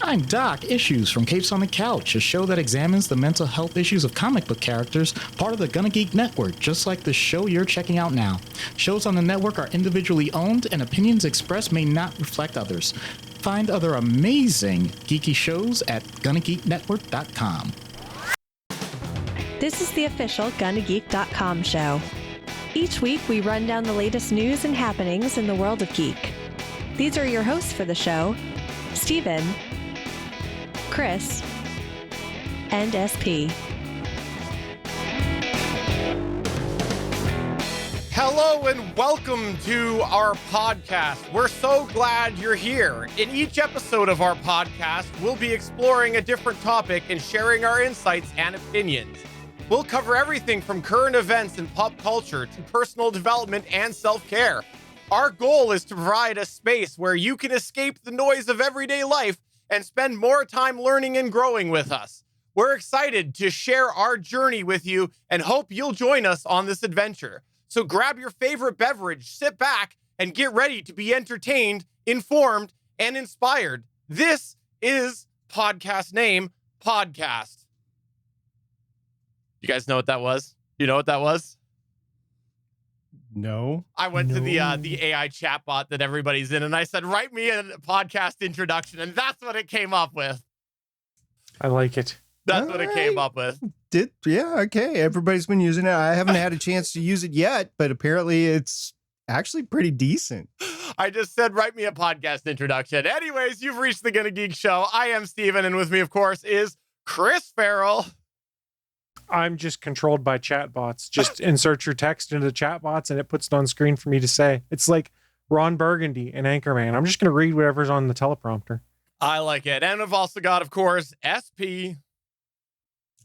I'm Doc Issues from Capes on the Couch, a show that examines the mental health issues of comic book characters, part of the GonnaGeek Network, just like the show you're checking out now. Shows on the network are individually owned, and opinions expressed may not reflect others. Find other amazing geeky shows at GonnaGeekNetwork.com. This is the official GonnaGeek.com show. Each week, we run down the latest news and happenings in the world of geek. These are your hosts for the show, Steven, Chris, and SP. Hello and welcome to our podcast. We're so glad you're here. In each episode of our podcast, we'll be exploring a different topic and sharing our insights and opinions. We'll cover everything from current events and pop culture to personal development and self-care. Our goal is to provide a space where you can escape the noise of everyday life and spend more time learning and growing with us. We're excited to share our journey with you and hope you'll join us on this adventure. So grab your favorite beverage, sit back, and get ready to be entertained, informed, and inspired. This is podcast name, Podcast. You guys know what that was? You know what that was? No. I went to the AI chatbot that everybody's in, and I said, write me a podcast introduction, and that's what it came up with. I like it. That's what it came up with. Okay. Everybody's been using it. I haven't had a chance to use it yet, but apparently it's actually pretty decent. I just said, write me a podcast introduction. Anyways, you've reached the GonnaGeek Show. I am Steven, and with me, of course, is Chris Farrell. I'm just controlled by chatbots. Just insert your text into the chatbots and it puts it on screen for me to say. It's like Ron Burgundy and Anchorman. I'm just going to read whatever's on the teleprompter. I like it. And we've also got, of course, SP.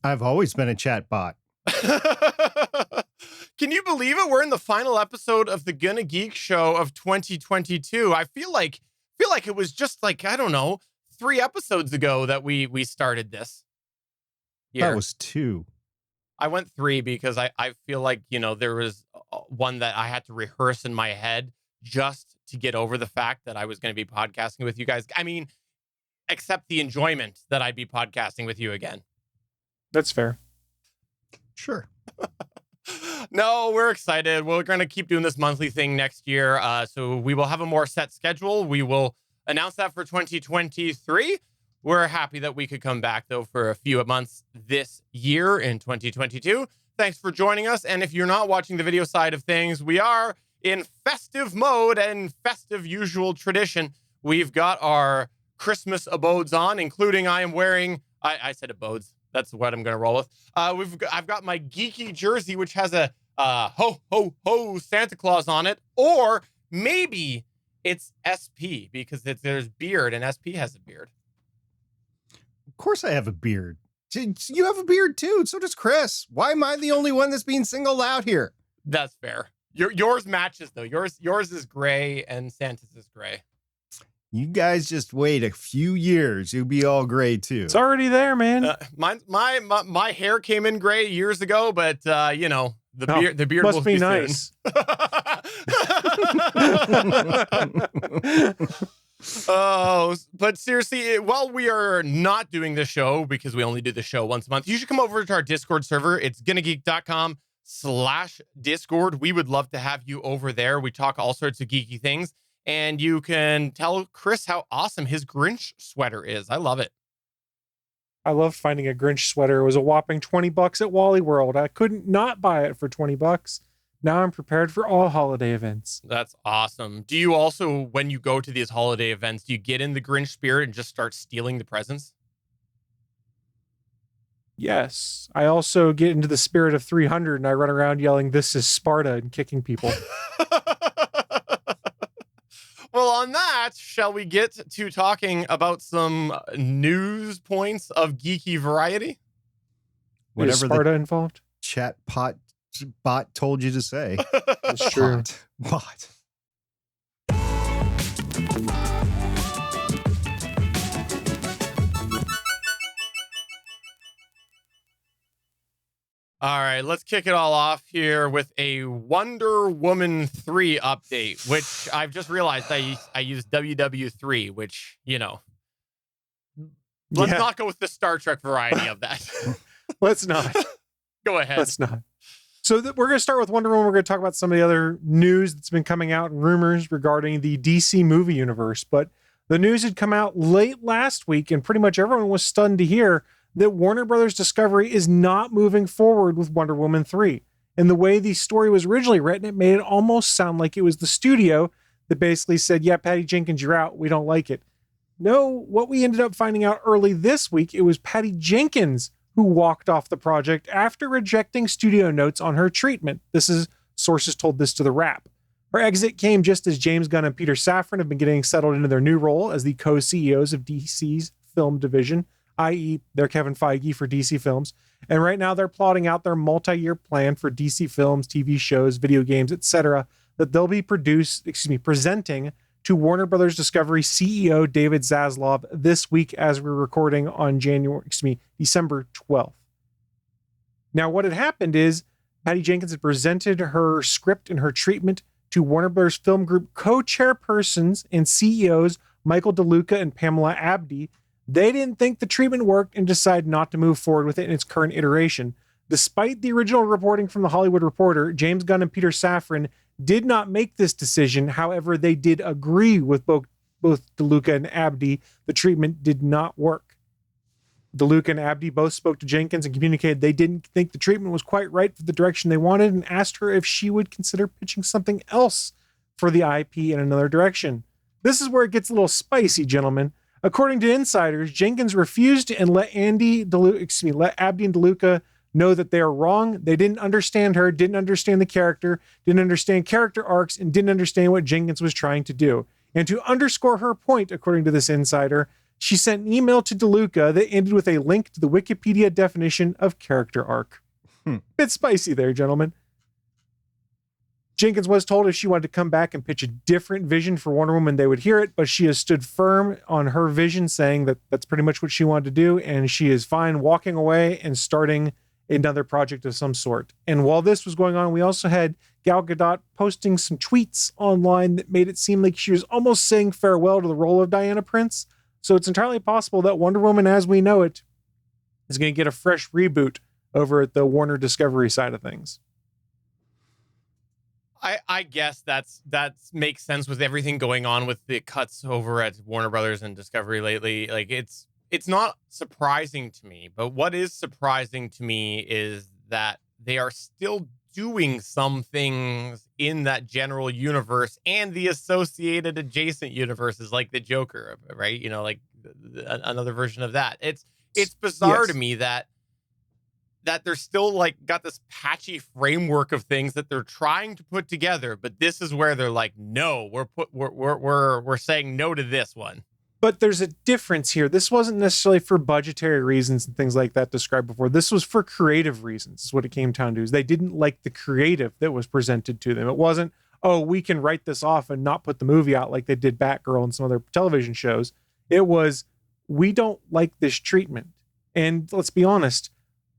I've always been a chatbot. Can you believe it? We're in the final episode of the GonnaGeek Show of 2022. I feel like it was just like, I don't know, 3 episodes ago that we started this year. That was 2. I went 3 because I feel like, there was one that I had to rehearse in my head just to get over the fact that I was going to be podcasting with you guys. I mean, except the enjoyment that I'd be podcasting with you again. That's fair. Sure. No, we're excited. We're going to keep doing this monthly thing next year. So we will have a more set schedule. We will announce that for 2023. We're happy that we could come back, though, for a few months this year in 2022. Thanks for joining us. And if you're not watching the video side of things, we are in festive mode and festive usual tradition. We've got our Christmas abodes on, including I am wearing, I said abodes. That's what I'm going to roll with. I've got my geeky jersey, which has a ho, ho, ho Santa Claus on it. Or maybe it's SP because there's beard and SP has a beard. Of course I have a beard. You have a beard too. So does Chris. Why am I the only one that's being singled out here? That's fair. Yours matches though. Yours is gray and Santa's is gray. You guys just wait a few years. You'll be all gray too. It's already there, man. My hair came in gray years ago, but the beard must will be soon. nice. Oh, but seriously, while we are not doing the show, because we only do the show once a month, you should come over to our Discord server. It's GonnaGeek.com/Discord. We would love to have you over there. We talk all sorts of geeky things, and you can tell Chris how awesome his Grinch sweater is. I love it. I loved finding a Grinch sweater. It was a whopping $20 at Wally World. I couldn't not buy it for $20. Now I'm prepared for all holiday events. That's awesome. Do you also, when you go to these holiday events, do you get in the Grinch spirit and just start stealing the presents? Yes. I also get into the spirit of 300 and I run around yelling, "This is Sparta," and kicking people. Well, on that, shall we get to talking about some news points of geeky variety? Is Sparta involved? Bot told you to say. That's true. Bot. All right, let's kick it all off here with a Wonder Woman 3 update, which I've just realized I used WW3, which, Let's not go with the Star Trek variety of that. Let's not. Go ahead. Let's not. So we're going to start with Wonder Woman. We're going to talk about some of the other news that's been coming out and rumors regarding the DC movie universe. But the news had come out late last week, and pretty much everyone was stunned to hear that Warner Brothers Discovery is not moving forward with Wonder Woman 3. And the way the story was originally written, it made it almost sound like it was the studio that basically said, yeah, Patty Jenkins, you're out. We don't like it. No, what we ended up finding out early this week, it was Patty Jenkins who walked off the project after rejecting studio notes on her treatment. Sources told this to The Wrap. Her exit came just as James Gunn and Peter Safran have been getting settled into their new role as the co-CEOs of DC's film division, i.e. they're Kevin Feige for DC Films. And right now they're plotting out their multi-year plan for DC Films, TV shows, video games, etc. that they'll be presenting to Warner Brothers Discovery CEO David Zaslav this week as we're recording on December 12th. Now, what had happened is Patty Jenkins had presented her script and her treatment to Warner Brothers Film Group co-chairpersons and CEOs Michael DeLuca and Pamela Abdy. They didn't think the treatment worked and decided not to move forward with it in its current iteration. Despite the original reporting from The Hollywood Reporter, James Gunn and Peter Safran did not make this decision. However, they did agree with both DeLuca and Abdy. The treatment did not work. DeLuca and Abdy both spoke to Jenkins and communicated they didn't think the treatment was quite right for the direction they wanted and asked her if she would consider pitching something else for the IP in another direction. This is where it gets a little spicy, gentlemen. According to insiders, Jenkins refused and let Abdy and DeLuca know that they are wrong. They didn't understand her, didn't understand the character, didn't understand character arcs, and didn't understand what Jenkins was trying to do. And to underscore her point, according to this insider, she sent an email to DeLuca that ended with a link to the Wikipedia definition of character arc. Bit spicy there, gentlemen. Jenkins was told if she wanted to come back and pitch a different vision for Wonder Woman, they would hear it, but she has stood firm on her vision, saying that that's pretty much what she wanted to do, and she is fine walking away and starting another project of some sort. And while this was going on, we also had Gal Gadot posting some tweets online that made it seem like she was almost saying farewell to the role of Diana Prince. So it's entirely possible that Wonder Woman as we know it is going to get a fresh reboot over at the Warner Discovery side of things. I guess that makes sense with everything going on with the cuts over at Warner Brothers and Discovery lately. Like it's not surprising to me, but what is surprising to me is that they are still doing some things in that general universe and the associated adjacent universes like the Joker, right? You know, like another version of that. It's bizarre to me that they're still like got this patchy framework of things that they're trying to put together, but this is where they're like, no, we're saying no to this one. But there's a difference here. This wasn't necessarily for budgetary reasons and things like that described before. This was for creative reasons, is what it came down to. Is they didn't like the creative that was presented to them. It wasn't, oh, we can write this off and not put the movie out like they did Batgirl and some other television shows. It was, we don't like this treatment. And let's be honest,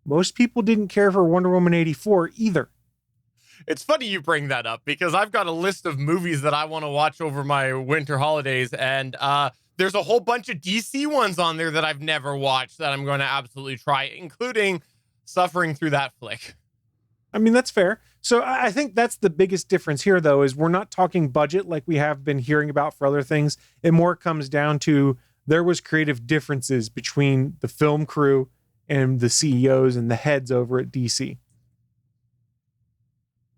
most people didn't care for Wonder Woman 84 either. It's funny you bring that up because I've got a list of movies that I want to watch over my winter holidays, and there's a whole bunch of DC ones on there that I've never watched that I'm going to absolutely try, including Suffering Through That Flick. I mean, that's fair. So I think that's the biggest difference here, though, is we're not talking budget like we have been hearing about for other things. It more comes down to there was creative differences between the film crew and the CEOs and the heads over at DC.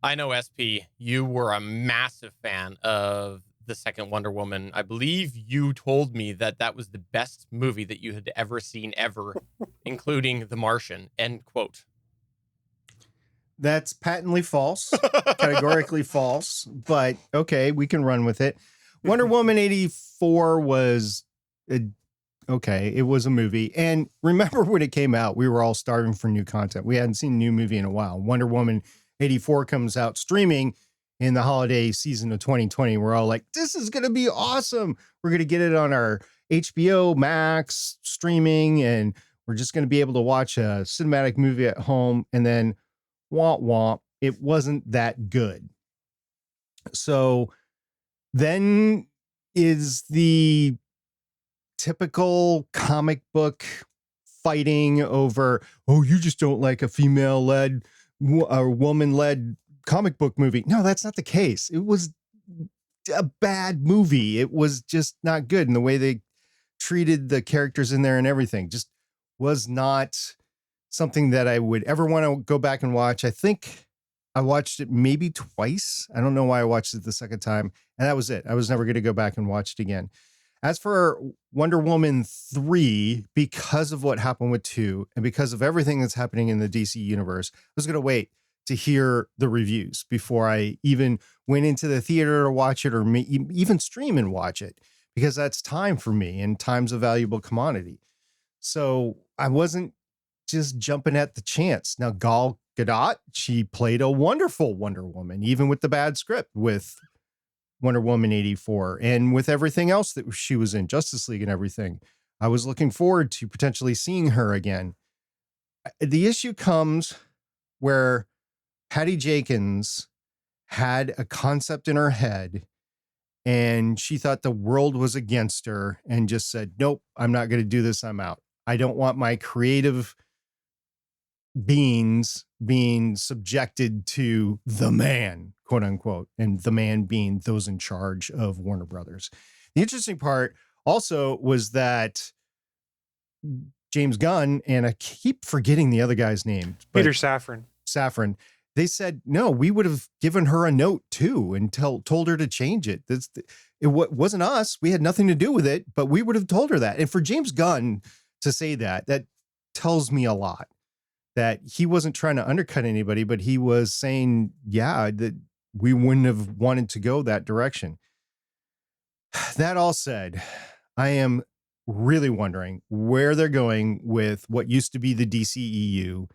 I know, SP, you were a massive fan of the second Wonder Woman. I believe you told me that was the best movie that you had ever seen ever, including The Martian, end quote. That's patently false, categorically false, but okay, we can run with it. Wonder Woman 84 was okay, it was a movie. And remember when it came out, we were all starving for new content. We hadn't seen a new movie in a while. Wonder Woman 84 comes out streaming in the holiday season of 2020. We're all like, this is going to be awesome. We're going to get it on our HBO Max streaming, and we're just going to be able to watch a cinematic movie at home. And then womp womp, it wasn't that good. So then is the typical comic book fighting over, oh, you just don't like a female-led or woman-led comic book movie. No, that's not the case. It was a bad movie. It was just not good. And the way they treated the characters in there and everything just was not something that I would ever want to go back and watch. I think I watched it maybe twice. I don't know why I watched it the second time. And that was it. I was never going to go back and watch it again. As for Wonder Woman 3, because of what happened with 2 and because of everything that's happening in the DC universe, I was going to wait to hear the reviews before I even went into the theater to watch it or even stream and watch it, because that's time for me, and time's a valuable commodity. So I wasn't just jumping at the chance. Now, Gal Gadot, she played a wonderful Wonder Woman, even with the bad script with Wonder Woman 84 and with everything else that she was in, Justice League and everything. I was looking forward to potentially seeing her again. The issue comes where Patty Jenkins had a concept in her head and she thought the world was against her and just said, nope, I'm not going to do this. I'm out. I don't want my creative beings being subjected to the man, quote unquote, and the man being those in charge of Warner Brothers. The interesting part also was that James Gunn, and I keep forgetting the other guy's name, Peter Safran. They said, no, we would have given her a note too and told her to change it. It wasn't us. We had nothing to do with it, but we would have told her that. And for James Gunn to say that tells me a lot, that he wasn't trying to undercut anybody, but he was saying, yeah, that we wouldn't have wanted to go that direction. That all said, I am really wondering where they're going with what used to be the DCEU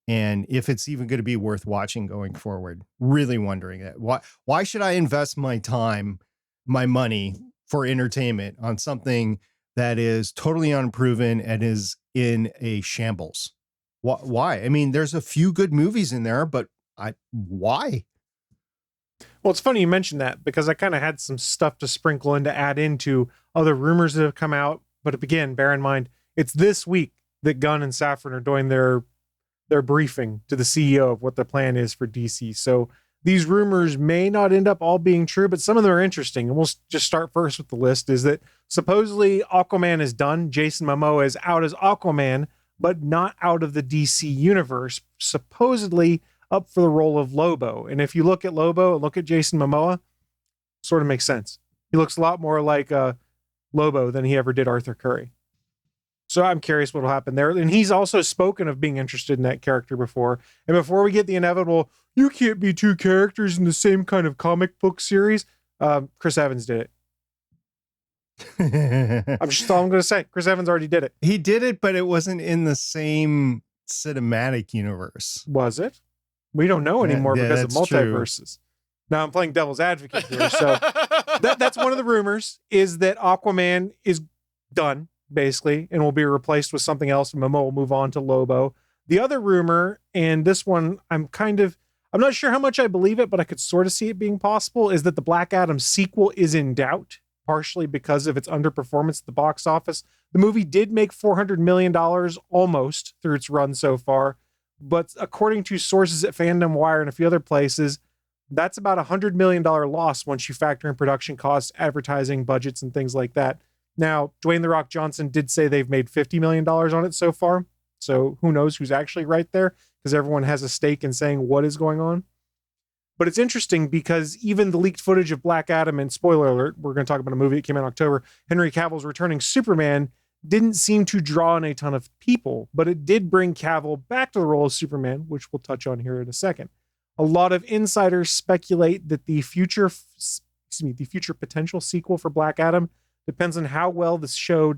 and if it's even going to be worth watching going forward. Really wondering that. Why should I invest my time, my money for entertainment on something that is totally unproven and is in a shambles? Why? I mean, there's a few good movies in there, but why? Well, it's funny you mentioned that because I kind of had some stuff to sprinkle in to add into other rumors that have come out. But again, bear in mind, it's this week that Gunn and Safran are doing their briefing to the CEO of what the plan is for DC. So these rumors may not end up all being true, but some of them are interesting. And we'll just start first with the list is that supposedly Aquaman is done. Jason Momoa is out as Aquaman, but not out of the DC universe, supposedly up for the role of Lobo. And if you look at Lobo and look at Jason Momoa, sort of makes sense. He looks a lot more like Lobo than he ever did Arthur Curry. So I'm curious what will happen there. And he's also spoken of being interested in that character before. And before we get the inevitable, you can't be two characters in the same kind of comic book series, Chris Evans did it. I'm just all I'm going to say. Chris Evans already did it. He did it, but it wasn't in the same cinematic universe. Was it? We don't know anymore because of multiverses. True. Now I'm playing devil's advocate here. So that's one of the rumors is that Aquaman is done, basically, and will be replaced with something else. And Momoa will move on to Lobo. The other rumor, and this one I'm not sure how much I believe it, but I could sort of see it being possible, is that the Black Adam sequel is in doubt, partially because of its underperformance at the box office. The movie did make $400 million almost through its run so far, but according to sources at Fandom Wire and a few other places, that's about $100 million loss once you factor in production costs, advertising budgets, and things like that. Now, Dwayne "The Rock" Johnson did say they've made $50 million on it so far. So who knows who's actually right there, because everyone has a stake in saying what is going on. But it's interesting because even the leaked footage of Black Adam, and spoiler alert, we're going to talk about a movie that came out in October, Henry Cavill's returning Superman, didn't seem to draw in a ton of people, but it did bring Cavill back to the role of Superman, which we'll touch on here in a second. A lot of insiders speculate that the future potential sequel for Black Adam depends on how well the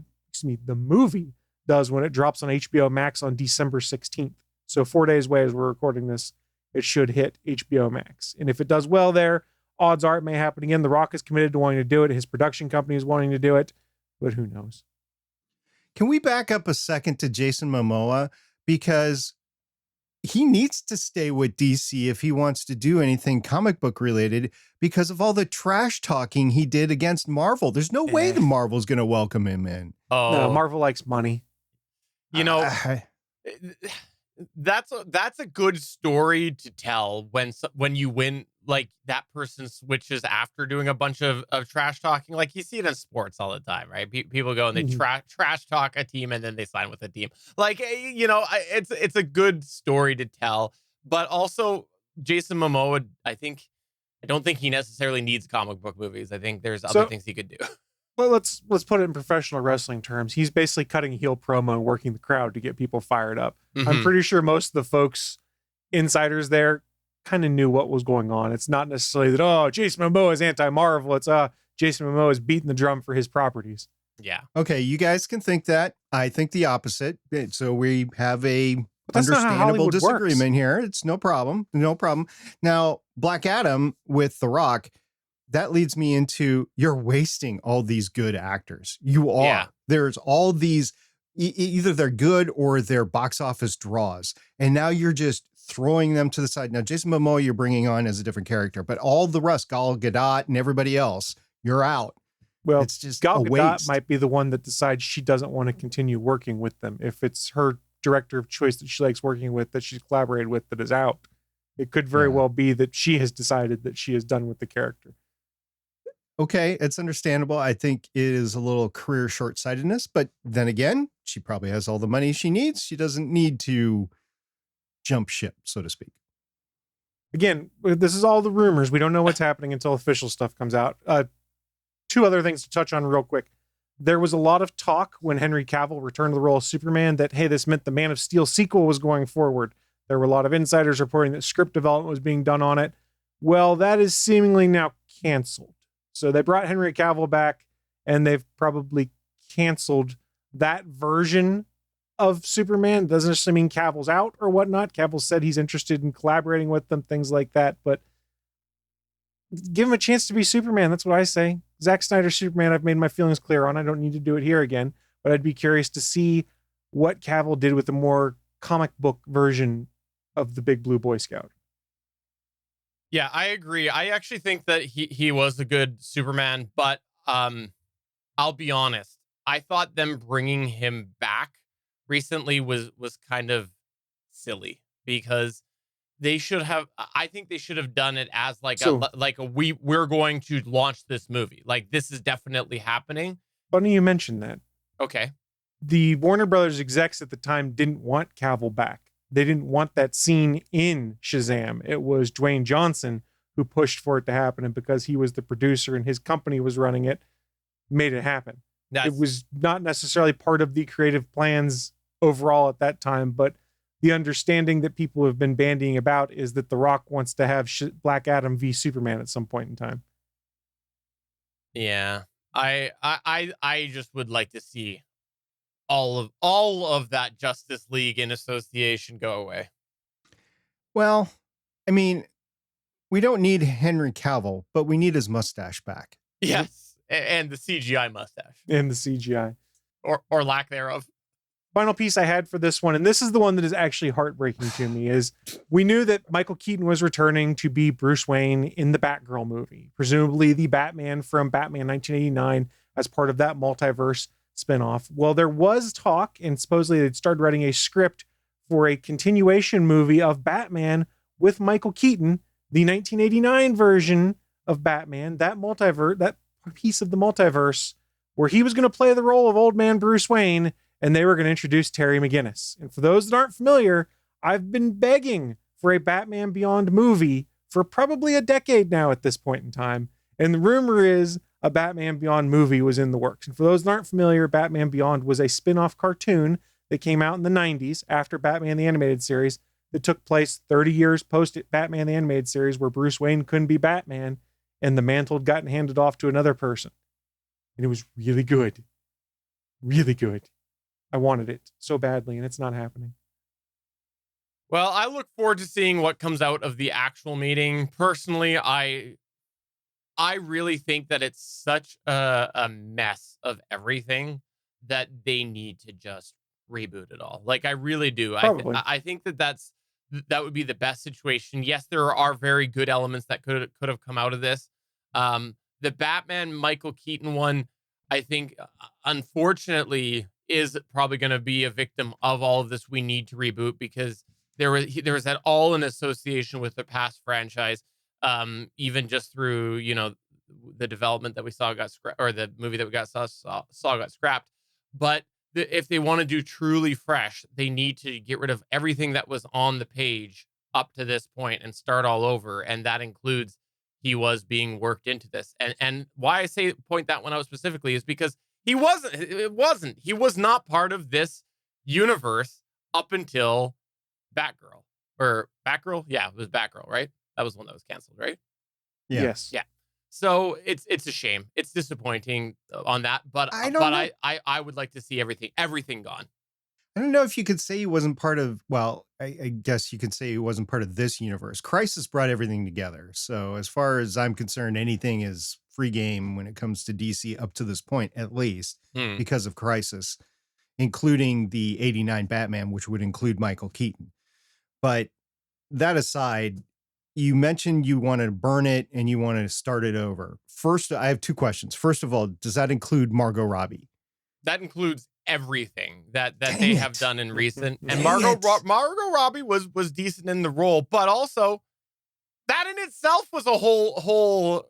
movie does when it drops on HBO Max on December 16th. So 4 days away as we're recording this, it should hit HBO Max. And if it does well there, odds are it may happen again. The Rock is committed to wanting to do it. His production company is wanting to do it, but who knows? Can we back up a second to Jason Momoa? Because he needs to stay with DC if he wants to do anything comic book related because of all the trash talking he did against Marvel. There's no way the Marvel's going to welcome him in. Oh, No, Marvel likes money. You know, that's a good story to tell when you win. Like that person switches after doing a bunch of trash talking. Like you see it in sports all the time, right? People go and they trash talk a team and then they sign with a team. Like, you know, it's a good story to tell. But also Jason Momoa, I don't think he necessarily needs comic book movies. I think there's other things he could do. Well, let's put it in professional wrestling terms. He's basically cutting a heel promo and working the crowd to get people fired up. Mm-hmm. I'm pretty sure most of the folks, insiders there, kind of knew what was going on. It's not necessarily that, oh, Jason Momoa is anti-Marvel. It's Jason Momoa is beating the drum for his properties. Yeah. Okay, you guys can think that. I think the opposite. So we have a that's understandable disagreement here. It's no problem. No problem. Now, Black Adam with The Rock, that leads me into you're wasting all these good actors. You are. Yeah. There's all these, either they're good or they're box office draws. And now you're just throwing them to the side. Now, Jason Momoa, you're bringing on as a different character, but all the rest, Gal Gadot and everybody else, you're out. Well, it's just Gal a Gadot waste. might be the one that decides she doesn't want to continue working with them. If it's her director of choice that she likes working with, that she's collaborated with, that is out, it could very well be that she has decided that she is done with the character. Okay, it's understandable. I think it is a little career short-sightedness, but then again, she probably has all the money she needs. She doesn't need to jump ship, so to speak. Again, this is all the rumors. We don't know what's happening until official stuff comes out. Two other things to touch on real quick. There was a lot of talk when Henry Cavill returned to the role of Superman that, hey, this meant the Man of Steel sequel was going forward. There were a lot of insiders reporting that script development was being done on it. Well, that is seemingly now canceled. So they brought Henry Cavill back, and they've probably canceled that version of Superman. Doesn't necessarily mean Cavill's out or whatnot. Cavill said he's interested in collaborating with them, things like that. But give him a chance to be Superman. That's what I say. Zack Snyder's Superman, I've made my feelings clear on. I don't need to do it here again. But I'd be curious to see what Cavill did with the more comic book version of the Big Blue Boy Scout. Yeah, I agree. I actually think that he was a good Superman, but I'll be honest. I thought them bringing him back recently was kind of silly because I think they should have done it as we're going to launch this movie. Like, this is definitely happening. Funny you mentioned that. Okay. The Warner Brothers execs at the time didn't want Cavill back. They didn't want that scene in Shazam. It was Dwayne Johnson who pushed for it to happen. And because he was the producer and his company was running it, made it happen. It was not necessarily part of the creative plans overall at that time, but the understanding that people have been bandying about is that The Rock wants to have Black Adam v Superman at some point in time. Yeah. I just would like to see all of that Justice League in association go away. Well, I mean, we don't need Henry Cavill, but we need his mustache back. Yes, and the CGI mustache. And the CGI. Or lack thereof. Final piece I had for this one, and this is the one that is actually heartbreaking to me, is we knew that Michael Keaton was returning to be Bruce Wayne in the Batgirl movie, presumably the Batman from Batman 1989 as part of that multiverse spinoff. Well, there was talk, and supposedly they'd started writing a script for a continuation movie of Batman with Michael Keaton, the 1989 version of Batman, that piece of the multiverse, where he was going to play the role of old man Bruce Wayne, and they were going to introduce Terry McGinnis. And for those that aren't familiar, I've been begging for a Batman Beyond movie for probably a decade now at this point in time. And the rumor is a Batman Beyond movie was in the works. And for those that aren't familiar, Batman Beyond was a spin-off cartoon that came out in the 90s after Batman the Animated Series that took place 30 years post Batman the Animated Series, where Bruce Wayne couldn't be Batman and the mantle had gotten handed off to another person. And it was really good. Really good. I wanted it so badly, and it's not happening. Well, I look forward to seeing what comes out of the actual meeting. Personally, I really think that it's such a mess of everything that they need to just reboot it all. Like, I really do. I think that that would be the best situation. Yes, there are very good elements that could have come out of this. The Batman Michael Keaton one, I think, unfortunately, is probably going to be a victim of all of this. We need to reboot because there was that all in association with the past franchise, even just through the development that we saw got scrapped, or the movie that we saw got scrapped. But if they want to do truly fresh, they need to get rid of everything that was on the page up to this point and start all over, and that includes he was being worked into this. And why I point that one out specifically is because he was not part of this universe up until Batgirl. Yeah, it was Batgirl, right? That was one that was canceled, right? Yeah. Yes. Yeah. So it's a shame. It's disappointing on that, but I would like to see everything gone. I don't know if you could say he wasn't part of, well, I guess you could say he wasn't part of this universe. Crisis brought everything together. So as far as I'm concerned, anything is free game when it comes to DC up to this point, at least because of Crisis, including the 89 Batman, which would include Michael Keaton. But that aside, you mentioned you want to burn it and you want to start it over. First, I have two questions. First of all, does that include Margot Robbie? That includes everything that they have done in recent. And Margot Robbie was decent in the role, but also that in itself was a whole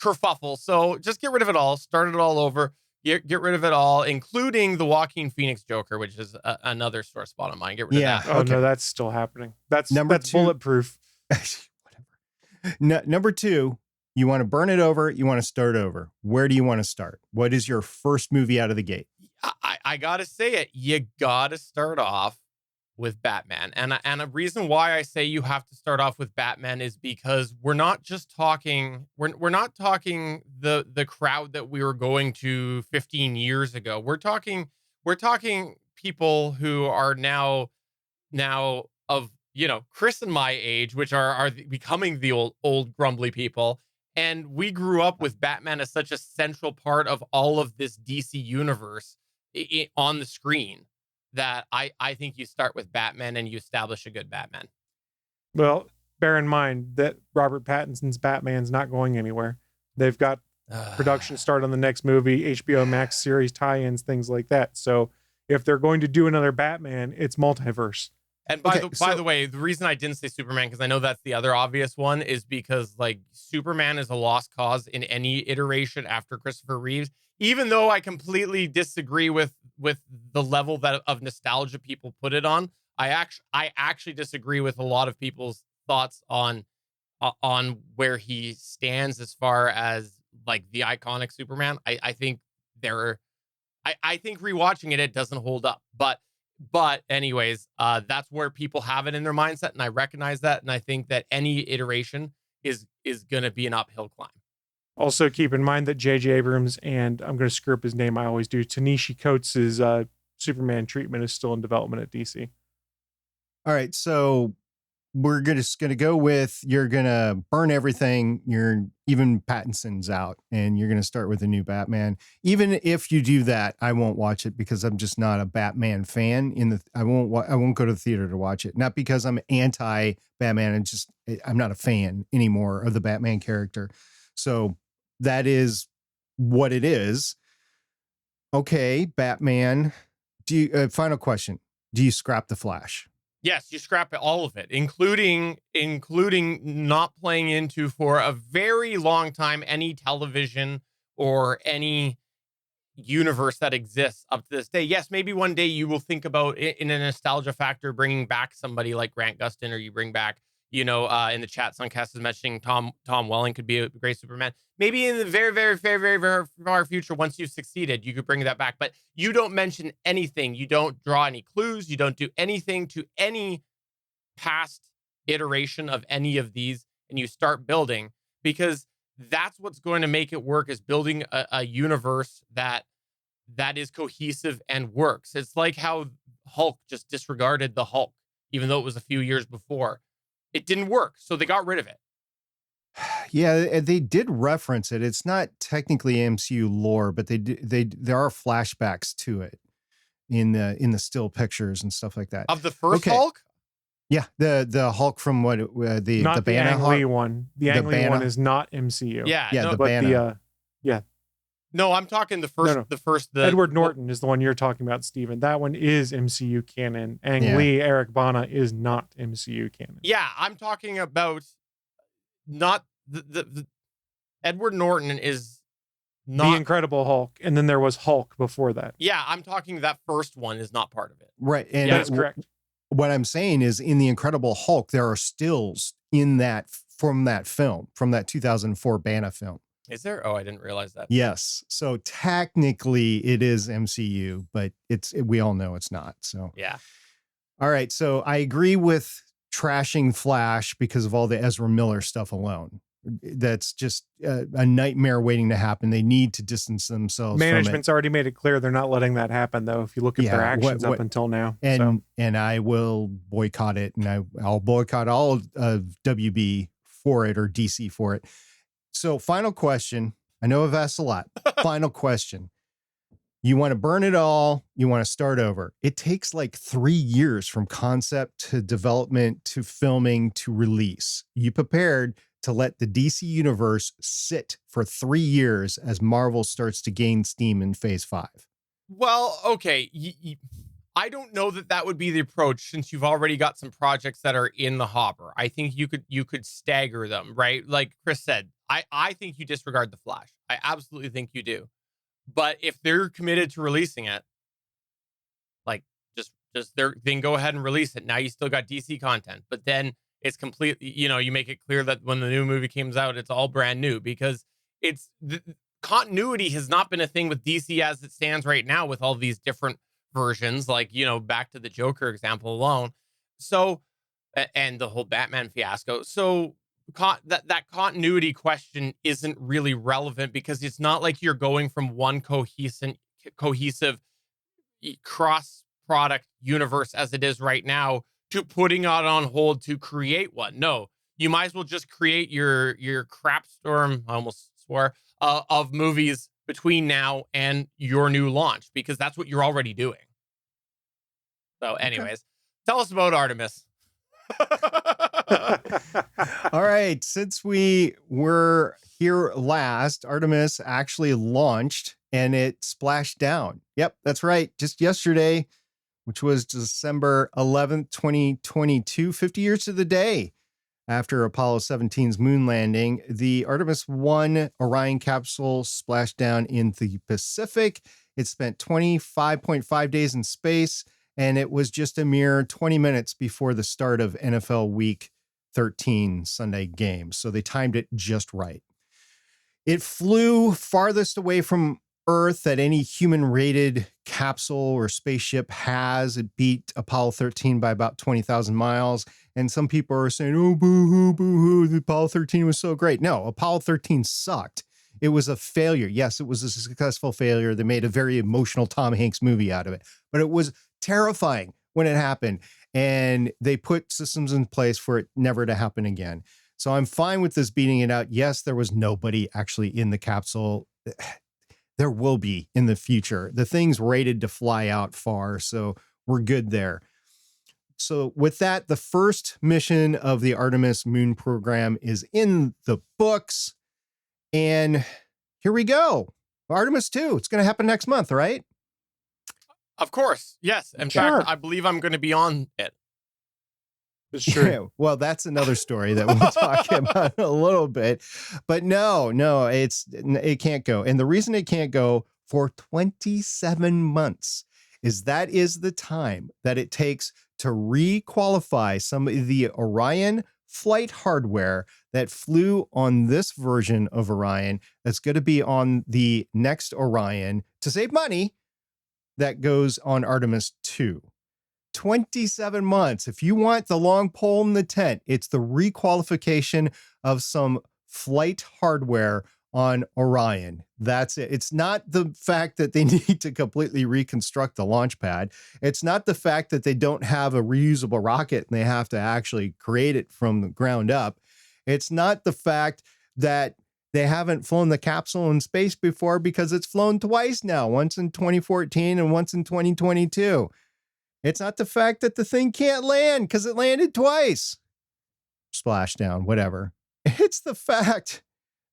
kerfuffle. So just get rid of it all. Start it all over. Get rid of it all, including the Joaquin Phoenix Joker, which is another sore spot of mine. Get rid of that. Oh, okay. No, that's still happening. That's bulletproof. Whatever. Number two, you want to burn it over. You want to start over. Where do you want to start? What is your first movie out of the gate? I got to say it. You got to start off with Batman. And a reason why I say you have to start off with Batman is because we're not just talking, we're not talking the crowd that we were going to 15 years ago. We're talking people who are now of, Chris and my age, which are becoming the old grumbly people. And we grew up with Batman as such a central part of all of this DC universe on the screen that I think you start with Batman and you establish a good Batman. Well, bear in mind that Robert Pattinson's Batman's not going anywhere. They've got production start on the next movie, HBO Max series tie-ins, things like that. So if they're going to do another Batman, it's multiverse. And by the way, the reason I didn't say Superman, because I know that's the other obvious one, is because Superman is a lost cause in any iteration after Christopher Reeves. Even though I completely disagree with the level of nostalgia people put it on, I actually disagree with a lot of people's thoughts on where he stands as far as the iconic Superman. I think I think rewatching it doesn't hold up, but anyways, that's where people have it in their mindset, and I recognize that, and I think that any iteration is going to be an uphill climb. Also, keep in mind that J.J. Abrams and I'm going to screw up his name, I always do, Ta-Nehisi Coates' Superman treatment is still in development at DC. All right, so we're just going to go with you're going to burn everything. Even Pattinson's out, and you're going to start with a new Batman. Even if you do that, I won't watch it because I'm just not a Batman fan. I won't go to the theater to watch it. Not because I'm anti-Batman. I'm not a fan anymore of the Batman character. So that is what it is. Okay, Batman. Final question. Do you scrap the Flash? Yes, you scrap all of it, including not playing into for a very long time any television or any universe that exists up to this day. Yes, maybe one day you will think about it in a nostalgia factor, bringing back somebody like Grant Gustin, or you bring back, in the chat, Suncast is mentioning Tom Welling could be a great Superman. Maybe in the very, very, very, very, very far future, once you've succeeded, you could bring that back. But you don't mention anything. You don't draw any clues. You don't do anything to any past iteration of any of these, and you start building, because that's what's going to make it work, is building a universe that is cohesive and works. It's like how Hulk just disregarded the Hulk, even though it was a few years before. It didn't work, so they got rid of it. Yeah, they did reference it. It's not technically MCU lore, but there are flashbacks to it in the still pictures and stuff like that. Of the first Hulk? Yeah, the Hulk from what the not the Banner Ang Hulk? Lee one. The Ang Lee Banner? one is not MCU. Yeah, Yeah, no, the but Banner. no, I'm talking the first. No. The first. Edward Norton is the one you're talking about, Steven. That one is MCU canon. Ang Lee, Eric Bana is not MCU canon. Yeah, I'm talking about not the Edward Norton is not The Incredible Hulk, and then there was Hulk before that. Yeah, I'm talking that first one is not part of it. Right. And That is correct. what I'm saying is in the Incredible Hulk, there are stills in that from that film, from that 2004 Banner film. Is there? Oh, I didn't realize that. Yes. So technically it is MCU, but we all know it's not. So, Yeah. all right. So I agree with trashing Flash because of all the Ezra Miller stuff alone. That's just a nightmare waiting to happen. They need to distance themselves Management's already made it clear they're not letting that happen, though, if you look at their actions up until now. And I will boycott it, and I'll boycott all of WB for it or DC for it. So final question. I know I've asked a lot. Final question. You want to burn it all. You want to start over. It takes like 3 years from concept to development to filming to release. You prepared to let the DC universe sit for 3 years as Marvel starts to gain steam in phase 5? Well, okay. I don't know that would be the approach since you've already got some projects that are in the hopper. I think you could stagger them, right? Like Chris said, I think you disregard the Flash. I absolutely think you do. But if they're committed to releasing it, like then go ahead and release it. Now you still got DC content, but then it's completely, you make it clear that when the new movie comes out, it's all brand new because continuity has not been a thing with DC as it stands right now with all these different versions, like, back to the Joker example alone. So, and the whole Batman fiasco. So that continuity question isn't really relevant because it's not like you're going from one cohesive cross product universe as it is right now to putting it on hold to create one. No, you might as well just create your crap storm, I almost swore, of movies between now and your new launch, because that's what you're already doing. So anyways, Tell us about Artemis. All right. Since we were here last, Artemis actually launched and it splashed down. Yep, that's right. Just yesterday, which was December 11th, 2022, 50 years to the day after Apollo 17's moon landing, the Artemis 1 Orion capsule splashed down in the Pacific. It spent 25.5 days in space, and it was just a mere 20 minutes before the start of NFL Week 13 Sunday games. So they timed it just right. It flew farthest away from Earth that any human-rated capsule or spaceship has. It beat Apollo 13 by about 20,000 miles. And some people are saying, oh, boo-hoo, boo-hoo, the Apollo 13 was so great. No, Apollo 13 sucked. It was a failure. Yes, it was a successful failure. They made a very emotional Tom Hanks movie out of it. But it was terrifying when it happened. And they put systems in place for it never to happen again. So I'm fine with this beating it out. Yes, there was nobody actually in the capsule. There will be in the future. The thing's rated to fly out far, so we're good there. So with that, the first mission of the Artemis moon program is in the books. And here we go. Artemis 2, it's going to happen next month, right? Of course. Yes. In fact, I believe I'm going to be on it. It's true. Yeah, well, that's another story that we'll talk about in a little bit. But no, it can't go. And the reason it can't go for 27 months is that is the time that it takes to re-qualify some of the Orion flight hardware that flew on this version of Orion that's going to be on the next Orion to save money that goes on Artemis 2. 27 months. If you want the long pole in the tent, it's the requalification of some flight hardware on Orion. That's it. It's not the fact that they need to completely reconstruct the launch pad. It's not the fact that they don't have a reusable rocket and they have to actually create it from the ground up. It's not the fact that they haven't flown the capsule in space before, because it's flown twice now, once in 2014 and once in 2022. It's not the fact that the thing can't land because it landed twice. Splashdown, whatever. It's the fact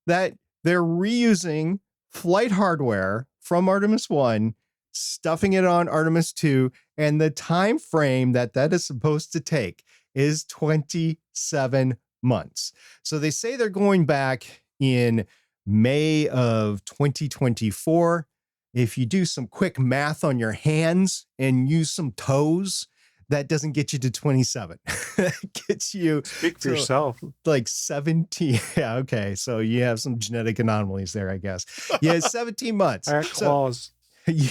that they're reusing flight hardware from Artemis 1, stuffing it on Artemis 2, and the time frame that is supposed to take is 27 months. So they say they're going back in May of 2024. If you do some quick math on your hands and use some toes, that doesn't get you to 27. It gets you Speak for yourself. like 17. Yeah, okay. So you have some genetic anomalies there, I guess. Yeah, 17 months. I got claws. You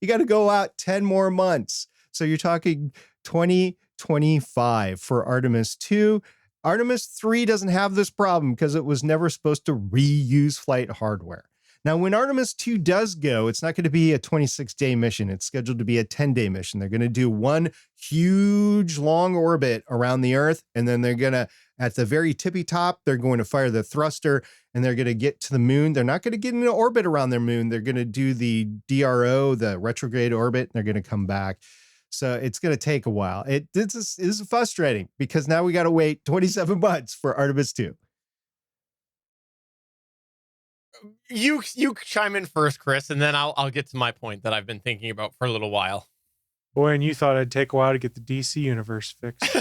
gotta go out 10 more months. So you're talking 2025 for Artemis 2. Artemis 3 doesn't have this problem because it was never supposed to reuse flight hardware. Now, when Artemis 2 does go, it's not going to be a 26-day mission. It's scheduled to be a 10-day mission. They're going to do one huge long orbit around the Earth, and then they're going to, at the very tippy top, they're going to fire the thruster, and they're going to get to the moon. They're not going to get in an orbit around their moon. They're going to do the DRO, the retrograde orbit, and they're going to come back. So it's going to take a while. This is frustrating because now we got to wait 27 months for Artemis 2. You chime in first, Chris, and then I'll get to my point that I've been thinking about for a little while. Boy, and you thought it'd take a while to get the DC universe fixed.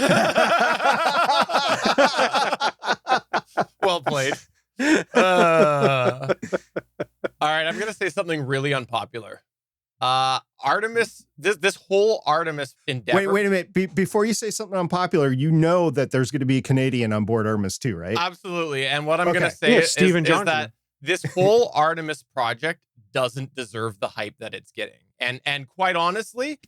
Well played. All right, I'm gonna say something really unpopular. Artemis, this whole Artemis endeavor. Wait a minute. Before you say something unpopular, you know that there's going to be a Canadian on board Artemis 2, right? Absolutely. And what I'm gonna say is that this whole Artemis project doesn't deserve the hype that it's getting. And quite honestly,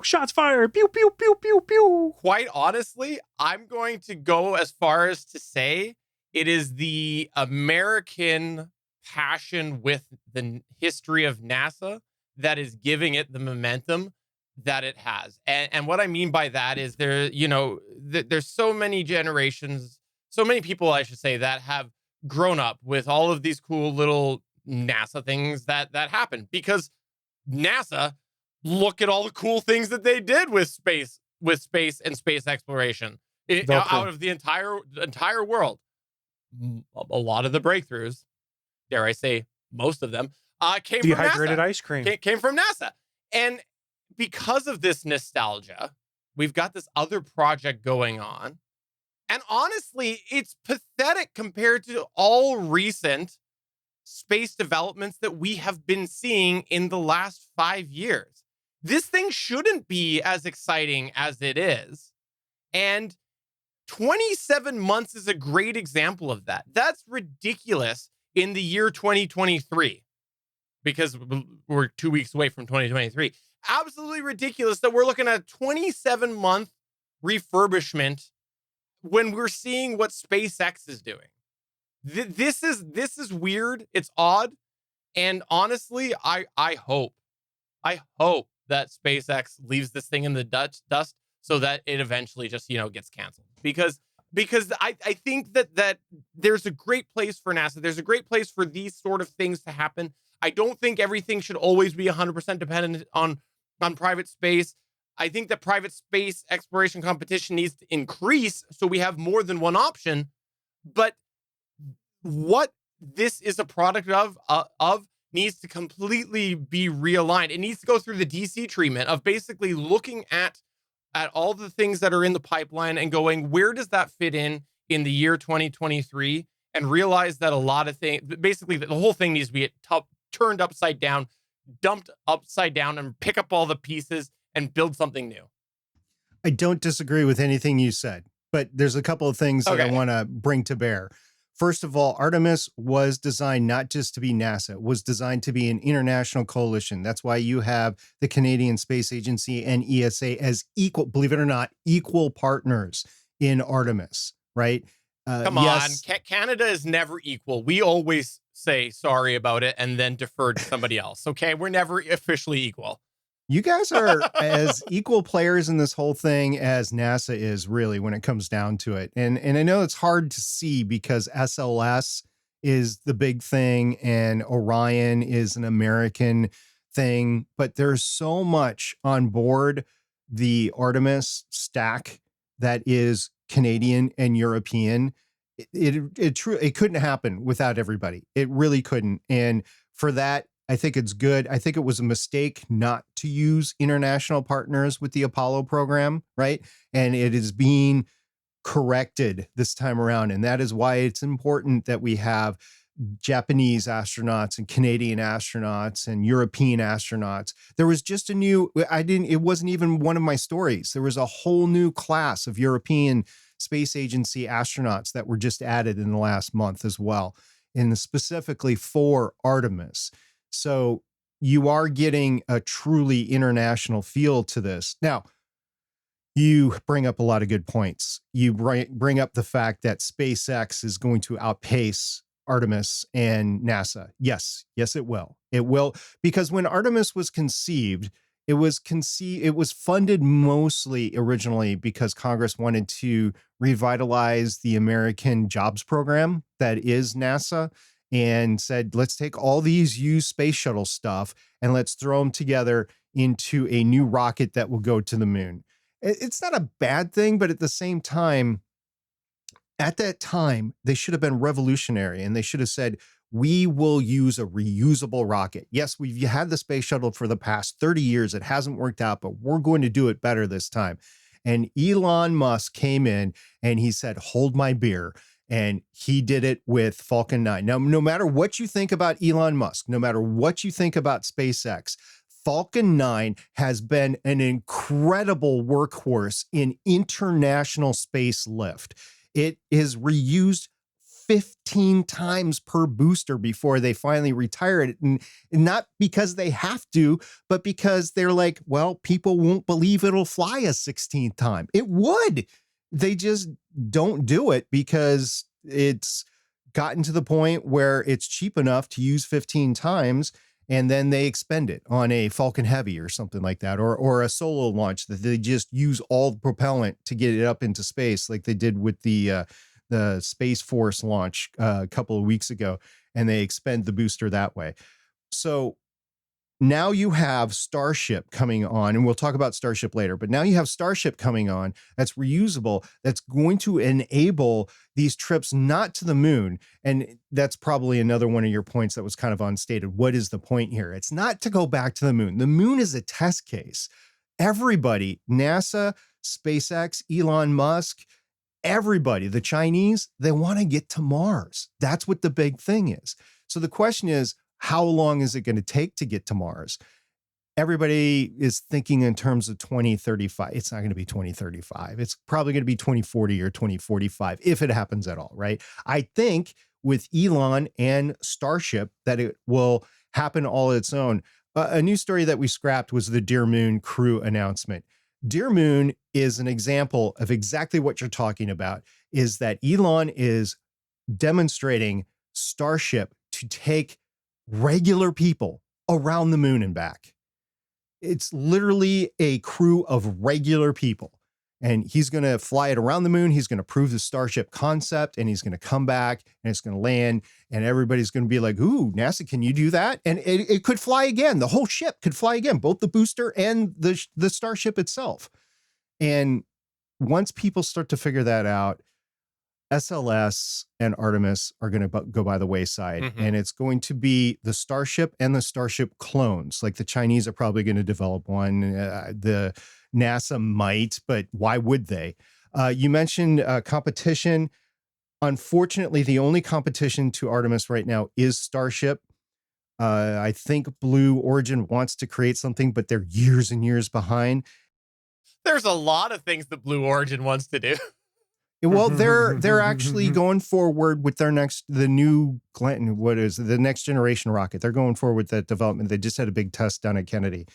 shots fired. Pew, pew, pew, pew, pew. Quite honestly, I'm going to go as far as to say it is the American passion with the history of NASA that is giving it the momentum that it has. And what I mean by that is there's so many generations, so many people, I should say, that have grown up with all of these cool little NASA things that happen because NASA, look at all the cool things that they did with space and space exploration out of the entire world. A lot of the breakthroughs, dare I say, most of them, came from NASA. Dehydrated ice cream. Came from NASA. And because of this nostalgia, we've got this other project going on. And honestly, it's pathetic compared to all recent space developments that we have been seeing in the last 5 years. This thing shouldn't be as exciting as it is. And 27 months is a great example of that. That's ridiculous in the year 2023 because we're 2 weeks away from 2023. Absolutely ridiculous that we're looking at a 27-month refurbishment when we're seeing what SpaceX is doing. This is weird. It's odd. And honestly, I hope that SpaceX leaves this thing in the dust so that it eventually just, gets canceled. Because I think that there's a great place for NASA. There's a great place for these sort of things to happen. I don't think everything should always be 100% dependent on private space. I think that private space exploration competition needs to increase so we have more than one option. But what this is a product of needs to completely be realigned. It needs to go through the DC treatment of basically looking at all the things that are in the pipeline and going, where does that fit in the year 2023? And realize that a lot of things, basically the whole thing needs to be turned upside down, dumped upside down, and pick up all the pieces and build something new. I don't disagree with anything you said, but there's a couple of things that I want to bring to bear. First of all, Artemis was designed not just to be NASA, it was designed to be an international coalition. That's why you have the Canadian Space Agency and ESA as equal, believe it or not, equal partners in Artemis, right? Come on, Canada is never equal. We always say sorry about it and then defer to somebody else. Okay, we're never officially equal. You guys are as equal players in this whole thing as NASA is, really, when it comes down to it. And I know it's hard to see because SLS is the big thing and Orion is an American thing, but there's so much on board the Artemis stack that is Canadian and European, it couldn't happen without everybody. It really couldn't. And for that, I think it's good. I think it was a mistake not to use international partners with the Apollo program, right? And it is being corrected this time around. And that is why it's important that we have Japanese astronauts and Canadian astronauts and European astronauts. There was just it wasn't even one of my stories. There was a whole new class of European Space Agency astronauts that were just added in the last month as well, and specifically for Artemis. So you are getting a truly international feel to this. Now, you bring up a lot of good points. You bring up the fact that SpaceX is going to outpace Artemis and NASA. Yes, it will. It will, because when Artemis was conceived, it was funded mostly originally because Congress wanted to revitalize the American jobs program that is NASA, and said, let's take all these used space shuttle stuff and let's throw them together into a new rocket that will go to the moon. It's not a bad thing, but at the same time, at that time, they should have been revolutionary, and they should have said, we will use a reusable rocket. Yes, we've had the space shuttle for the past 30 years. It hasn't worked out, but we're going to do it better this time. And Elon Musk came in and he said, hold my beer. And he did it with Falcon 9. Now, no matter what you think about Elon Musk, no matter what you think about SpaceX, Falcon 9 has been an incredible workhorse in international space lift. It is reused 15 times per booster before they finally retire it. And not because they have to, but because they're like, well, people won't believe it'll fly a 16th time. It would. They just don't do it because it's gotten to the point where it's cheap enough to use 15 times, and then they expend it on a Falcon Heavy or something like that, or a solo launch that they just use all the propellant to get it up into space, like they did with the Space Force launch a couple of weeks ago, and they expend the booster that way. So now you have Starship coming on, and we'll talk about Starship later, but now you have Starship coming on that's reusable, that's going to enable these trips not to the moon. And that's probably another one of your points that was kind of unstated. What is the point here? It's not to go back to the moon. The moon is a test case. Everybody, NASA, SpaceX, Elon Musk, everybody, the Chinese, they want to get to Mars. That's what the big thing is. So the question is, how long is it going to take to get to Mars? Everybody is thinking in terms of 2035. It's not going to be 2035. It's probably going to be 2040 or 2045, if it happens at all, right? I think with Elon and Starship that it will happen all its own. A new story that we scrapped was the Dear Moon crew announcement. Dear Moon is an example of exactly what you're talking about, is that Elon is demonstrating Starship to take regular people around the moon and back. It's literally a crew of regular people, and he's going to fly it around the moon. He's going to prove the Starship concept, and he's going to come back, and it's going to land, and everybody's going to be like, ooh, NASA, can you do that? And it could fly again. The whole ship could fly again, both the booster and the Starship itself. And once people start to figure that out, SLS and Artemis are going to go by the wayside, and it's going to be the Starship and the Starship clones. Like the Chinese are probably going to develop one. The NASA might, but why would they? You mentioned competition. Unfortunately, the only competition to Artemis right now is Starship. I think Blue Origin wants to create something, but they're years and years behind. There's a lot of things that Blue Origin wants to do. Well, they're actually going forward with the new the next generation rocket. They're going forward with that development. They just had a big test down at Kennedy.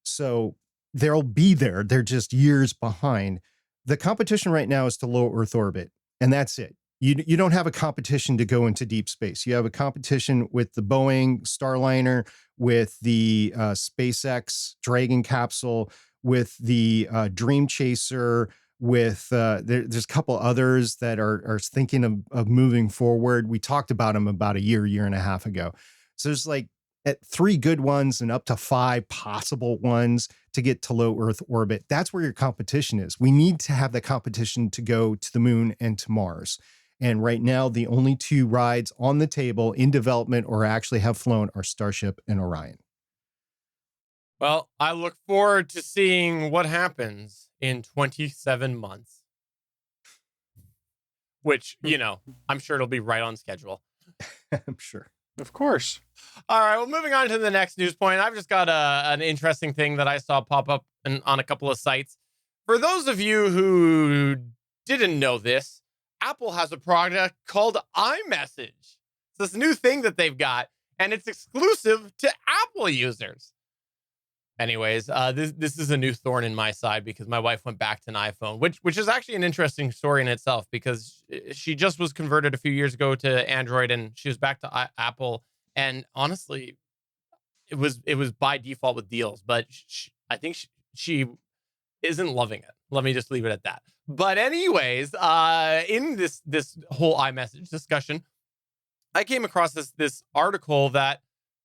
So they'll be there. They're just years behind. The competition right now is to low Earth orbit, and that's it. You don't have a competition to go into deep space. You have a competition with the Boeing Starliner, with the SpaceX Dragon capsule, with the Dream Chaser, with there's a couple others that are thinking of moving forward. We talked about them about a year and a half ago. So there's like at 3 good ones and up to 5 possible ones to get to low Earth orbit. That's where your competition is. We need to have the competition to go to the moon and to Mars. And right now, the only 2 rides on the table in development or actually have flown are Starship and Orion. Well, I look forward to seeing what happens in 27 months. Which, I'm sure it'll be right on schedule. I'm sure. Of course. All right, well, moving on to the next news point. I've just got an interesting thing that I saw pop up on a couple of sites. For those of you who didn't know this, Apple has a product called iMessage. It's this new thing that they've got, and it's exclusive to Apple users. Anyways, this is a new thorn in my side because my wife went back to an iPhone, which is actually an interesting story in itself because she just was converted a few years ago to Android and she was back to Apple. And honestly, it was by default with deals, but I think she isn't loving it. Let me just leave it at that. But anyways, in this whole iMessage discussion, I came across this article that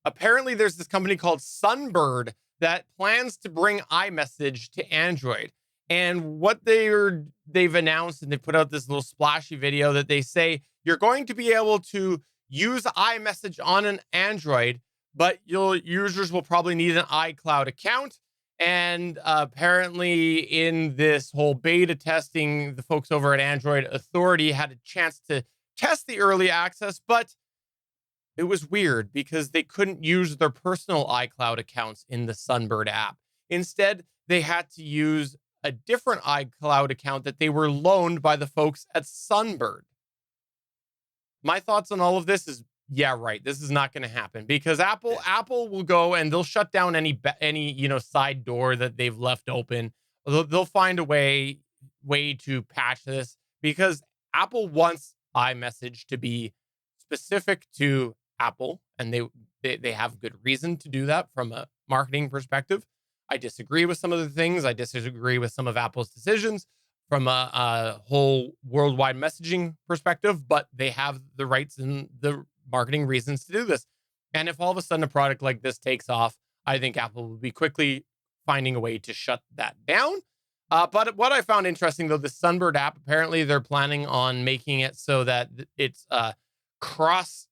apparently there's this company called Sunbird that plans to bring iMessage to Android. And what they've announced, and they put out this little splashy video that they say you're going to be able to use iMessage on an Android, but users will probably need an iCloud account. And apparently in this whole beta testing, the folks over at Android Authority had a chance to test the early access, but it was weird because they couldn't use their personal iCloud accounts in the Sunbird app. Instead, they had to use a different iCloud account that they were loaned by the folks at Sunbird. My thoughts on all of this is, yeah, right. This is not going to happen because Apple will go and they'll shut down any side door that they've left open. They'll find a way to patch this because Apple wants iMessage to be specific to Apple, and they have good reason to do that from a marketing perspective. I disagree with some of the things. I disagree with some of Apple's decisions from a whole worldwide messaging perspective, but they have the rights and the marketing reasons to do this. And if all of a sudden a product like this takes off, I think Apple will be quickly finding a way to shut that down. But what I found interesting, though, the Sunbird app, apparently they're planning on making it so that it's cross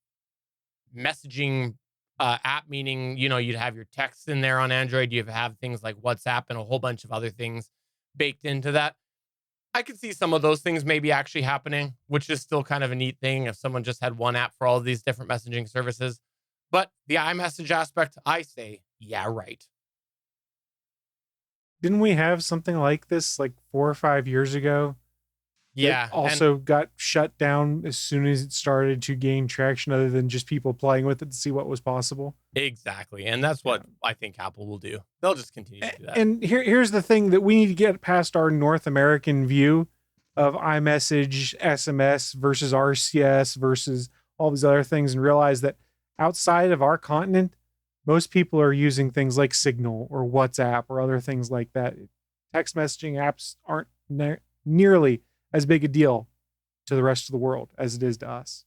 messaging app, meaning, you'd have your texts in there on Android. You have things like WhatsApp and a whole bunch of other things baked into that. I could see some of those things maybe actually happening, which is still kind of a neat thing if someone just had one app for all of these different messaging services. But the iMessage aspect, I say, yeah, right. Didn't we have something like this like 4 or 5 years ago? Yeah. It also got shut down as soon as it started to gain traction, other than just people playing with it to see what was possible. Exactly. And that's what I think Apple will do. They'll just continue to do that. And here's the thing that we need to get past our North American view of iMessage, SMS versus RCS versus all these other things and realize that outside of our continent, most people are using things like Signal or WhatsApp or other things like that. Text messaging apps aren't nearly as big a deal to the rest of the world as it is to us.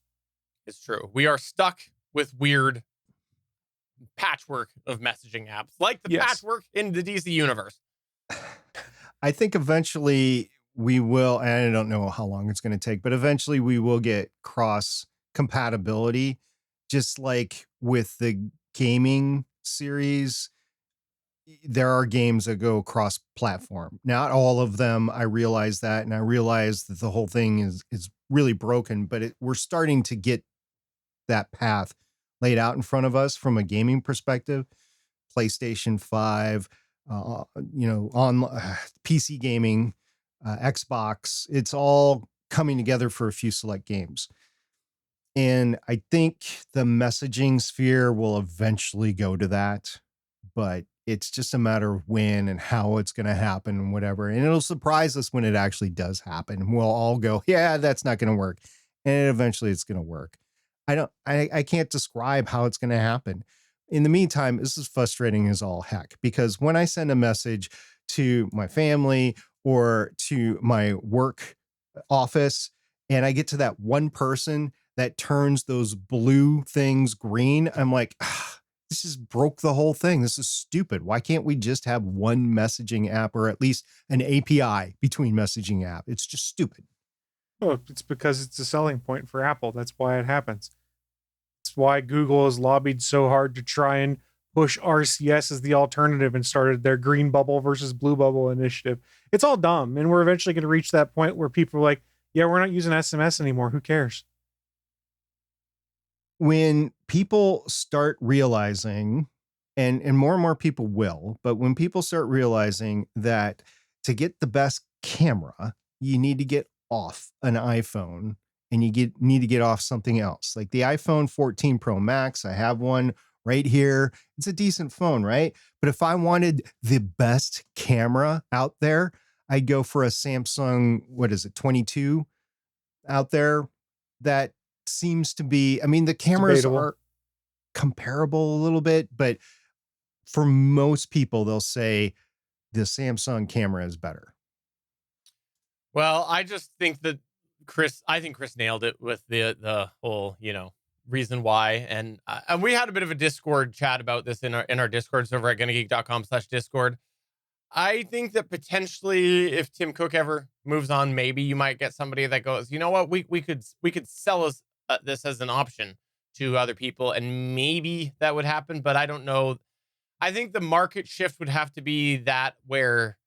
It's true. We are stuck with weird patchwork of messaging apps, like the patchwork in the DC universe. I think eventually we will, and I don't know how long it's going to take, but eventually we will get cross compatibility, just like with the gaming series. There are games that go cross platform. Not all of them. I realize that. And I realize that the whole thing is really broken, but we're starting to get that path laid out in front of us from a gaming perspective. PlayStation 5, on PC gaming, Xbox, it's all coming together for a few select games. And I think the messaging sphere will eventually go to that, but it's just a matter of when and how it's going to happen and whatever. And it'll surprise us when it actually does happen. We'll all go, yeah, that's not going to work. And eventually it's going to work. I can't describe how it's going to happen. In the meantime, this is frustrating as all heck, because when I send a message to my family or to my work office, and I get to that one person that turns those blue things green, I'm like, This just broke the whole thing. This is stupid. Why can't we just have one messaging app or at least an API between messaging app? It's just stupid. Well, it's because it's a selling point for Apple. That's why it happens. It's why Google has lobbied so hard to try and push RCS as the alternative and started their green bubble versus blue bubble initiative. It's all dumb. And we're eventually going to reach that point where people are like, yeah, we're not using SMS anymore. Who cares? When people start realizing, and more people will, but when people start realizing that to get the best camera, you need to get off an iPhone and you need to get off something else. Like the iPhone 14 Pro Max, I have one right here. It's a decent phone, right? But if I wanted the best camera out there, I'd go for a Samsung, 22 out there. That seems to be, I mean, the cameras are comparable a little bit, but for most people, they'll say the Samsung camera is better. Well, I just think that Chris nailed it with the whole, reason why. And we had a bit of a Discord chat about this in our Discord server at GonnaGeek.com/Discord. I think that potentially if Tim Cook ever moves on, maybe you might get somebody that goes, you know what, we could sell this as an option to other people, and maybe that would happen, but I don't know. I think the market shift would have to be that where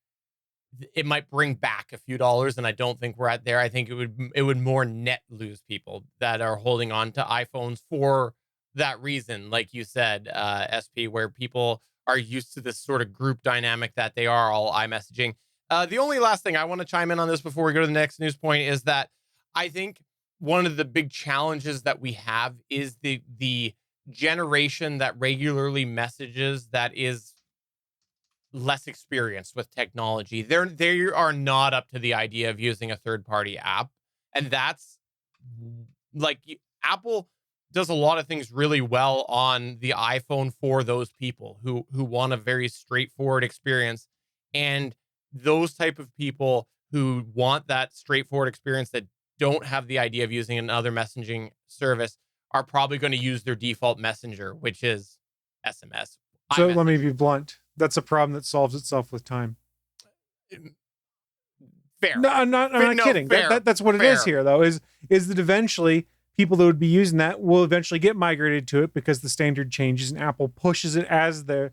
it might bring back a few dollars, and I don't think we're at there. I think it would more net lose people that are holding on to iPhones for that reason, like you said, SP, where people are used to this sort of group dynamic that they are all iMessaging. The only last thing I want to chime in on this before we go to the next news point is that I think one of the big challenges that we have is the generation that regularly messages that is less experienced with technology. They are not up to the idea of using a third-party app. And that's like Apple does a lot of things really well on the iPhone for those people who want a very straightforward experience. And those type of people who want that straightforward experience that don't have the idea of using another messaging service are probably going to use their default messenger, which is SMS. So let me be blunt. That's a problem that solves itself with time. Fair. No, I'm not kidding. That's what it is here, though, is that eventually people that would be using that will eventually get migrated to it because the standard changes and Apple pushes it as their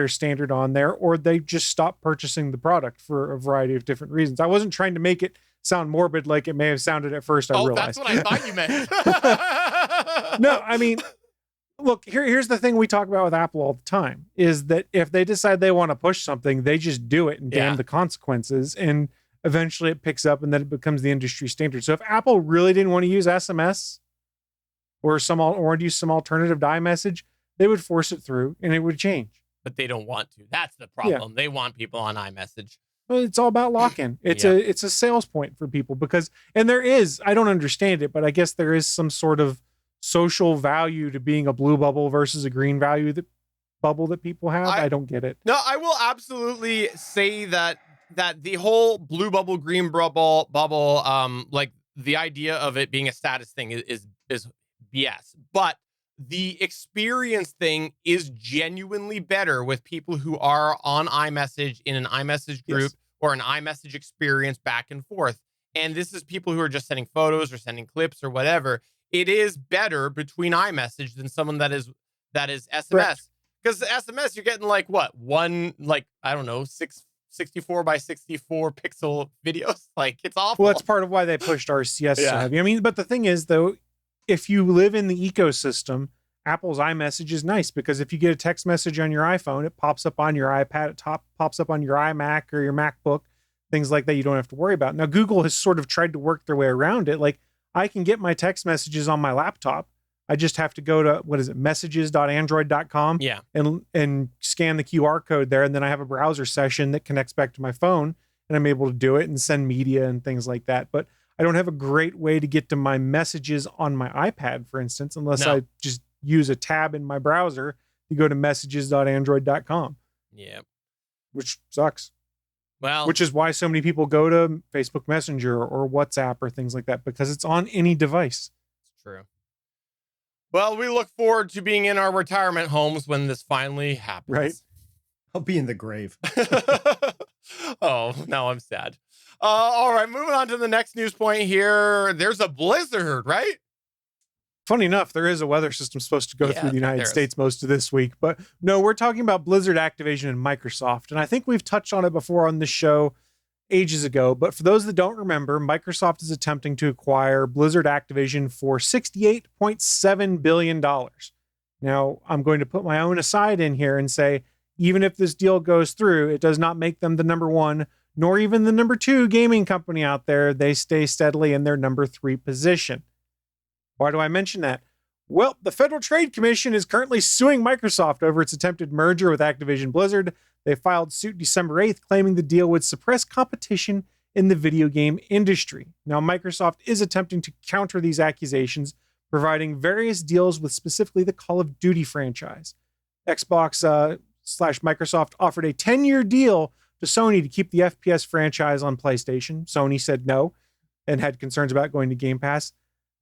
standard on there, or they just stop purchasing the product for a variety of different reasons. I wasn't trying to make it sound morbid like it may have sounded at first. I realized. That's what I thought you meant. No, I mean, look, here's the thing we talk about with Apple all the time is that if they decide they want to push something, they just do it and damn the consequences. And eventually it picks up and then it becomes the industry standard. So if Apple really didn't want to use SMS or to use some alternative to iMessage, they would force it through and it would change. But they don't want to. That's the problem. Yeah. They want people on iMessage. Well, it's all about lock-in. It's a sales point for people because, and there is, I don't understand it, but I guess there is some sort of social value to being a blue bubble versus a green bubble that people have. I don't get it. No, I will absolutely say that the whole blue bubble, green bubble, like the idea of it being a status thing is BS. But the experience thing is genuinely better with people who are on iMessage in an iMessage group or an iMessage experience back and forth. And this is people who are just sending photos or sending clips or whatever. It is better between iMessage than someone that is SMS. Because the SMS, you're getting like what? One, like, I don't know, 64 by 64 pixel videos. Like, it's awful. Well, that's part of why they pushed RCS so heavy. I mean, but the thing is, though, if you live in the ecosystem, Apple's iMessage is nice because if you get a text message on your iPhone, it pops up on your iPad, it pops up on your iMac or your MacBook, things like that you don't have to worry about. Now, Google has sort of tried to work their way around it. Like, I can get my text messages on my laptop. I just have to go to, messages.android.com and scan the QR code there. And then I have a browser session that connects back to my phone and I'm able to do it and send media and things like that. But I don't have a great way to get to my messages on my iPad, for instance, unless I just use a tab in my browser to go to messages.android.com. Yeah. Which sucks. Well, which is why so many people go to Facebook Messenger or WhatsApp or things like that, because it's on any device. It's true. Well, we look forward to being in our retirement homes when this finally happens. Right. I'll be in the grave. Oh, now I'm sad. All right, moving on to the next news point here. There's a blizzard, right? Funny enough, there is a weather system supposed to go through the United States most of this week. But no, we're talking about Blizzard Activision and Microsoft. And I think we've touched on it before on this show ages ago. But for those that don't remember, Microsoft is attempting to acquire Blizzard Activision for $68.7 billion. Now, I'm going to put my own aside in here and say, even if this deal goes through, it does not make them the number one, nor even the number two gaming company out there. They stay steadily in their number three position. Why do I mention that? Well, the Federal Trade Commission is currently suing Microsoft over its attempted merger with Activision Blizzard. They filed suit December 8th, claiming the deal would suppress competition in the video game industry. Now, Microsoft is attempting to counter these accusations, providing various deals with specifically the Call of Duty franchise. Xbox / Microsoft offered a 10-year deal to Sony to keep the FPS franchise on PlayStation. Sony said no and had concerns about going to Game Pass.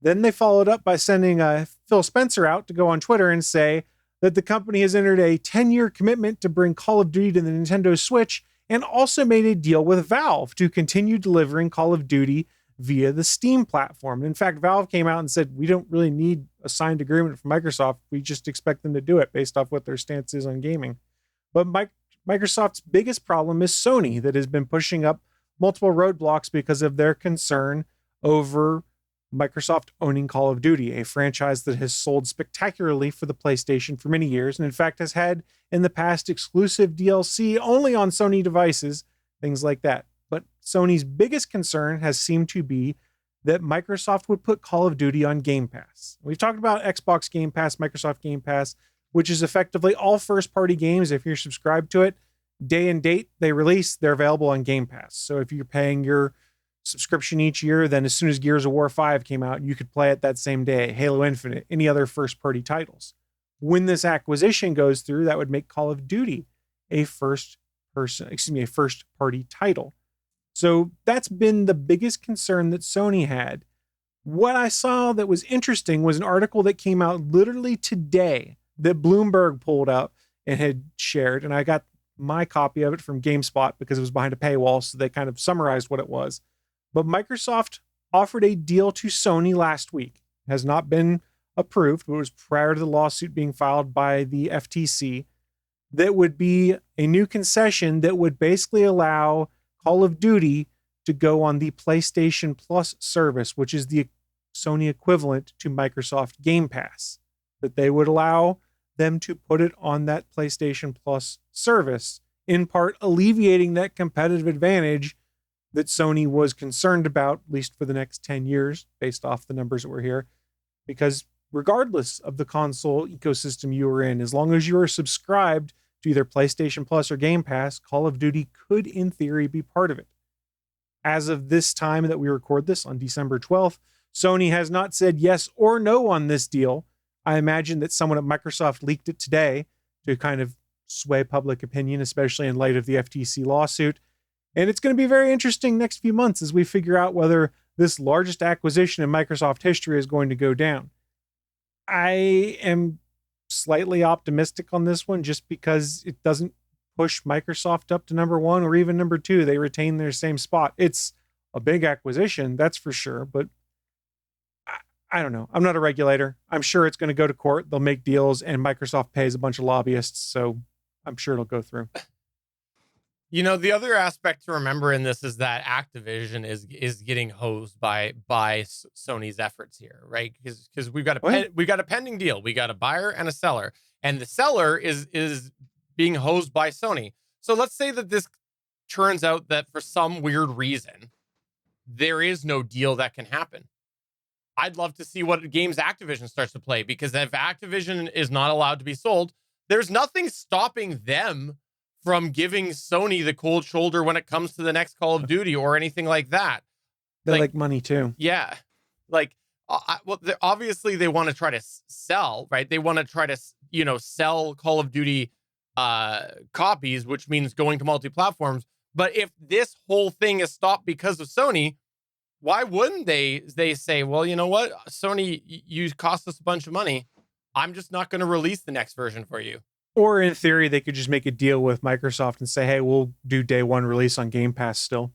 Then they followed up by sending Phil Spencer out to go on Twitter and say that the company has entered a 10-year commitment to bring Call of Duty to the Nintendo Switch and also made a deal with Valve to continue delivering Call of Duty via the Steam platform. In fact, Valve came out and said, we don't really need a signed agreement from Microsoft. We just expect them to do it based off what their stance is on gaming. But Microsoft's biggest problem is Sony, that has been pushing up multiple roadblocks because of their concern over Microsoft owning Call of Duty, a franchise that has sold spectacularly for the PlayStation for many years, and in fact has had in the past exclusive DLC only on Sony devices, things like that. But Sony's biggest concern has seemed to be that Microsoft would put Call of Duty on Game Pass. We've talked about Xbox Game Pass, Microsoft Game Pass, which is effectively all first-party games. If you're subscribed to it, day and date they release, they're available on Game Pass. So if you're paying your subscription each year, then as soon as Gears of War 5 came out, you could play it that same day. Halo Infinite, any other first-party titles. When this acquisition goes through, that would make Call of Duty a first-party title. So that's been the biggest concern that Sony had. What I saw that was interesting was an article that came out literally today that Bloomberg pulled out and had shared, and I got my copy of it from GameSpot because it was behind a paywall, so they kind of summarized what it was. But Microsoft offered a deal to Sony last week. It has not been approved, but it was prior to the lawsuit being filed by the FTC. That would be a new concession that would basically allow Call of Duty to go on the PlayStation Plus service, which is the Sony equivalent to Microsoft Game Pass. That they would allow them to put it on that PlayStation Plus service, in part alleviating that competitive advantage that Sony was concerned about, at least for the next 10 years, based off the numbers that were here. Because regardless of the console ecosystem you were in, as long as you are subscribed to either PlayStation Plus or Game Pass, Call of Duty could, in theory, be part of it. As of this time that we record this, on December 12th, Sony has not said yes or no on this deal. I imagine that someone at Microsoft leaked it today to kind of sway public opinion, especially in light of the FTC lawsuit. And it's going to be very interesting next few months as we figure out whether this largest acquisition in Microsoft history is going to go down. I am slightly optimistic on this one just because it doesn't push Microsoft up to number one or even number two. They retain their same spot. It's a big acquisition, that's for sure, but I don't know. I'm not a regulator. I'm sure it's going to go to court. They'll make deals and Microsoft pays a bunch of lobbyists, so I'm sure it'll go through. You know, the other aspect to remember in this is that Activision is getting hosed by Sony's efforts here, right? Because we've got a pending deal. We got a buyer and a seller, and the seller is being hosed by Sony. So let's say that this turns out that for some weird reason there is no deal that can happen. I'd love to see what games Activision starts to play, because if Activision is not allowed to be sold, there's nothing stopping them from giving Sony the cold shoulder when it comes to the next Call of Duty or anything like that. They like money too. Yeah. Like, obviously they want to try to sell, right? They want to try to, sell Call of Duty copies, which means going to multi-platforms. But if this whole thing is stopped because of Sony, why wouldn't they say, well, you know what, Sony, you cost us a bunch of money. I'm just not going to release the next version for you. Or in theory, they could just make a deal with Microsoft and say, hey, we'll do day one release on Game Pass still.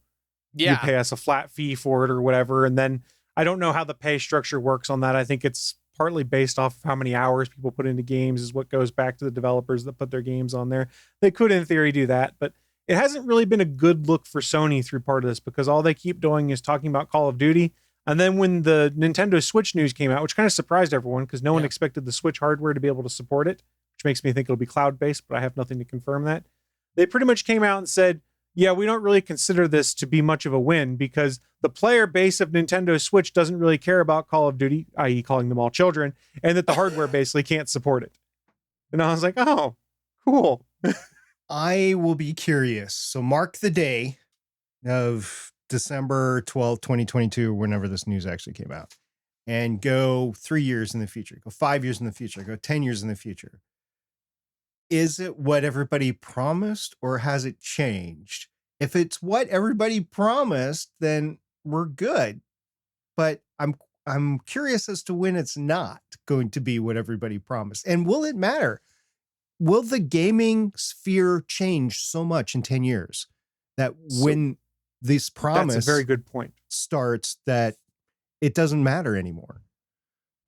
Yeah. You pay us a flat fee for it or whatever. And then I don't know how the pay structure works on that. I think it's partly based off of how many hours people put into games is what goes back to the developers that put their games on there. They could, in theory, do that. But it hasn't really been a good look for Sony through part of this because all they keep doing is talking about Call of Duty. And then when the Nintendo Switch news came out, which kind of surprised everyone because no one expected the Switch hardware to be able to support it, which makes me think it'll be cloud-based, but I have nothing to confirm that. They pretty much came out and said, yeah, we don't really consider this to be much of a win because the player base of Nintendo Switch doesn't really care about Call of Duty, i.e. calling them all children, and that the hardware basically can't support it. And I was like, oh, cool. I will be curious. So mark the day of December 12th, 2022, whenever this news actually came out, and go 3 years in the future, go 5 years in the future, go 10 years in the future. Is it what everybody promised or has it changed? If it's what everybody promised, then we're good. But I'm curious as to when it's not going to be what everybody promised. And will it matter? Will the gaming sphere change so much in 10 years that when this promise that's a very good point starts that it doesn't matter anymore?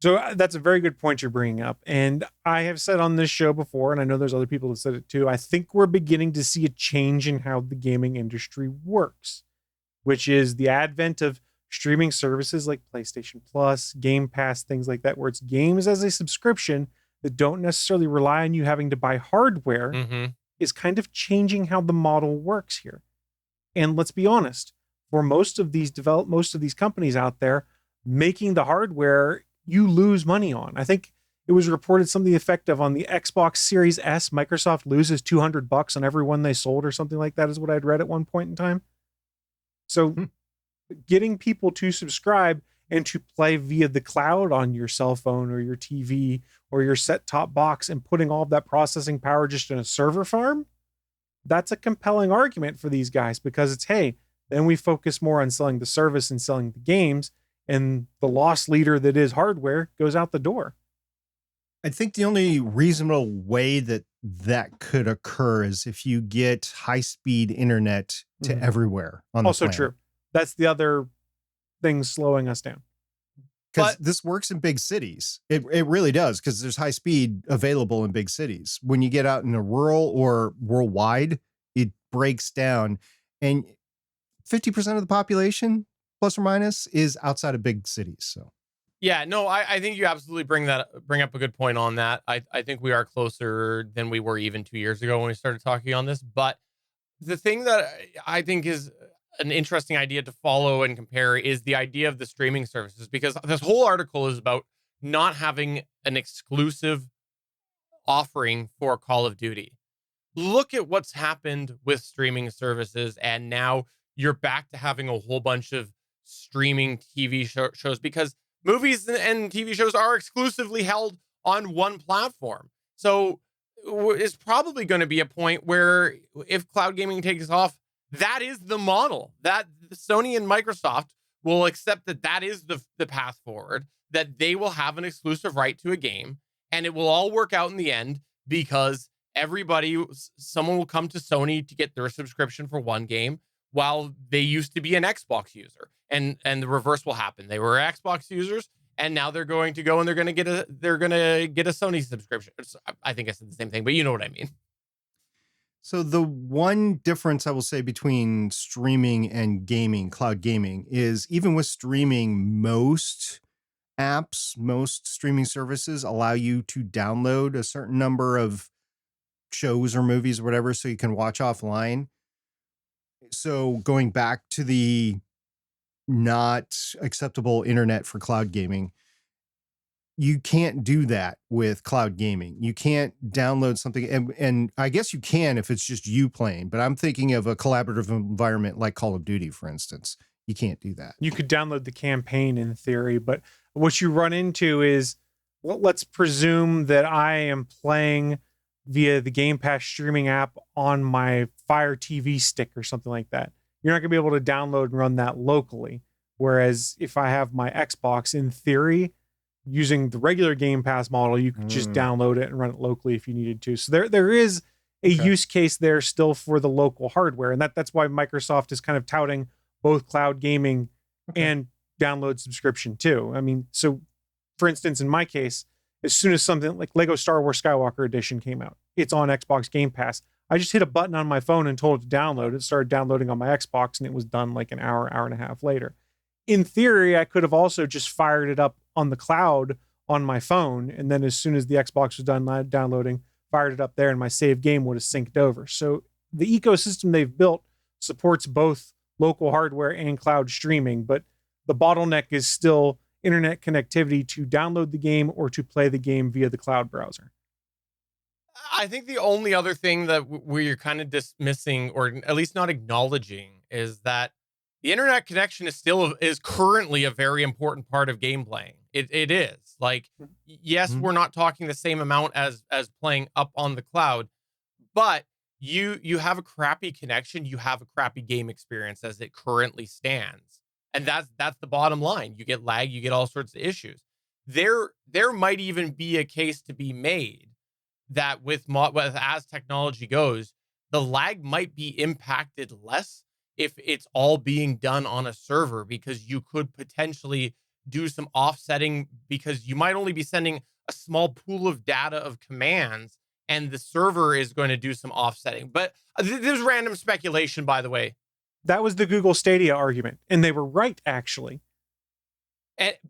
So that's a very good point you're bringing up. And I have said on this show before, and I know there's other people that said it too, I think we're beginning to see a change in how the gaming industry works, which is the advent of streaming services like PlayStation Plus, Game Pass, things like that, where it's games as a subscription that don't necessarily rely on you having to buy hardware, is kind of changing how the model works here. And let's be honest, for most of these companies out there, making the hardware you lose money on. I think it was reported something effective on the Xbox Series S, Microsoft loses $200 on every one they sold or something like that is what I'd read at one point in time. So getting people to subscribe and to play via the cloud on your cell phone or your TV or your set-top box and putting all of that processing power just in a server farm, that's a compelling argument for these guys because it's, hey, then we focus more on selling the service and selling the games, and the loss leader that is hardware goes out the door. I think the only reasonable way that could occur is if you get high-speed internet to everywhere on the planet. True. That's the other thing slowing us down. Because this works in big cities. It really does, because there's high speed available in big cities. When you get out in a rural or worldwide, it breaks down. And 50% of the population, plus or minus, is outside of big cities. So yeah, no, I think you absolutely bring up a good point on that. I think we are closer than we were even 2 years ago when we started talking on this. But the thing that I think is an interesting idea to follow and compare is the idea of the streaming services, because this whole article is about not having an exclusive offering for Call of Duty. Look at what's happened with streaming services, and now you're back to having a whole bunch of streaming TV shows because movies and TV shows are exclusively held on one platform. So it's probably going to be a point where if cloud gaming takes off, that is the model that Sony and Microsoft will accept, that is the path forward, that they will have an exclusive right to a game, and it will all work out in the end because someone will come to Sony to get their subscription for one game while they used to be an Xbox user, and the reverse will happen. They were Xbox users, and now they're going to go and they're going to get a Sony subscription. I think I said the same thing, but you know what I mean. So the one difference I will say between streaming and gaming, cloud gaming, is even with streaming, most apps, most streaming services allow you to download a certain number of shows or movies or whatever so you can watch offline. So going back to the not acceptable internet for cloud gaming, you can't do that with cloud gaming. You can't download something, and I guess you can if it's just you playing, but I'm thinking of a collaborative environment like Call of Duty, for instance. You can't do that. You could download the campaign in theory, but what you run into is, well, let's presume that I am playing via the Game Pass streaming app on my Fire TV stick or something like that. You're not going to be able to download and run that locally. Whereas if I have my Xbox, in theory, using the regular Game Pass model, you could just download it and run it locally if you needed to. So there is a use case there still for the local hardware. And that's why Microsoft is kind of touting both cloud gaming and download subscription too. I mean, so for instance, in my case, as soon as something like Lego Star Wars Skywalker Edition came out, it's on Xbox Game Pass. I just hit a button on my phone and told it to download. It started downloading on my Xbox, and it was done like an hour and a half later. In theory, I could have also just fired it up on the cloud on my phone, and then as soon as the Xbox was done downloading, fired it up there, and my save game would have synced over. So the ecosystem they've built supports both local hardware and cloud streaming, but the bottleneck is still internet connectivity to download the game or to play the game via the cloud browser. I think the only other thing that we're kind of dismissing, or at least not acknowledging, is that the internet connection is currently a very important part of game playing. It is. Like, yes, we're not talking the same amount as playing up on the cloud, but you have a crappy connection, you have a crappy game experience as it currently stands. And that's the bottom line. You get lag, you get all sorts of issues. There might even be a case to be made that with as technology goes, the lag might be impacted less if it's all being done on a server, because you could potentially do some offsetting, because you might only be sending a small pool of data of commands and the server is going to do some offsetting. But there's random speculation, by the way. That was the Google Stadia argument, and they were right, actually.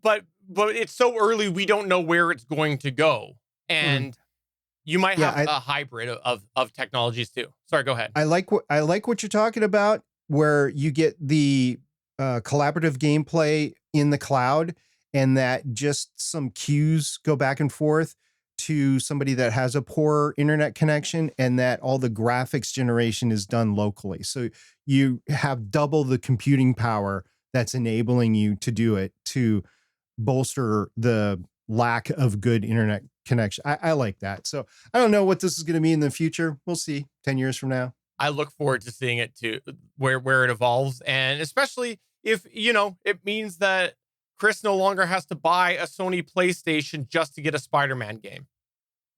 But it's so early, we don't know where it's going to go. And you might have a hybrid of technologies too. Sorry, go ahead. I like what you're talking about, where you get the collaborative gameplay in the cloud, and that just some cues go back and forth to somebody that has a poor internet connection, and that all the graphics generation is done locally. So you have double the computing power that's enabling you to do it, to bolster the lack of good internet connection. I like that. So I don't know what this is going to be in the future. We'll see 10 years from now. I look forward to seeing it to where it evolves. And especially if, it means that Chris no longer has to buy a Sony PlayStation just to get a Spider-Man game.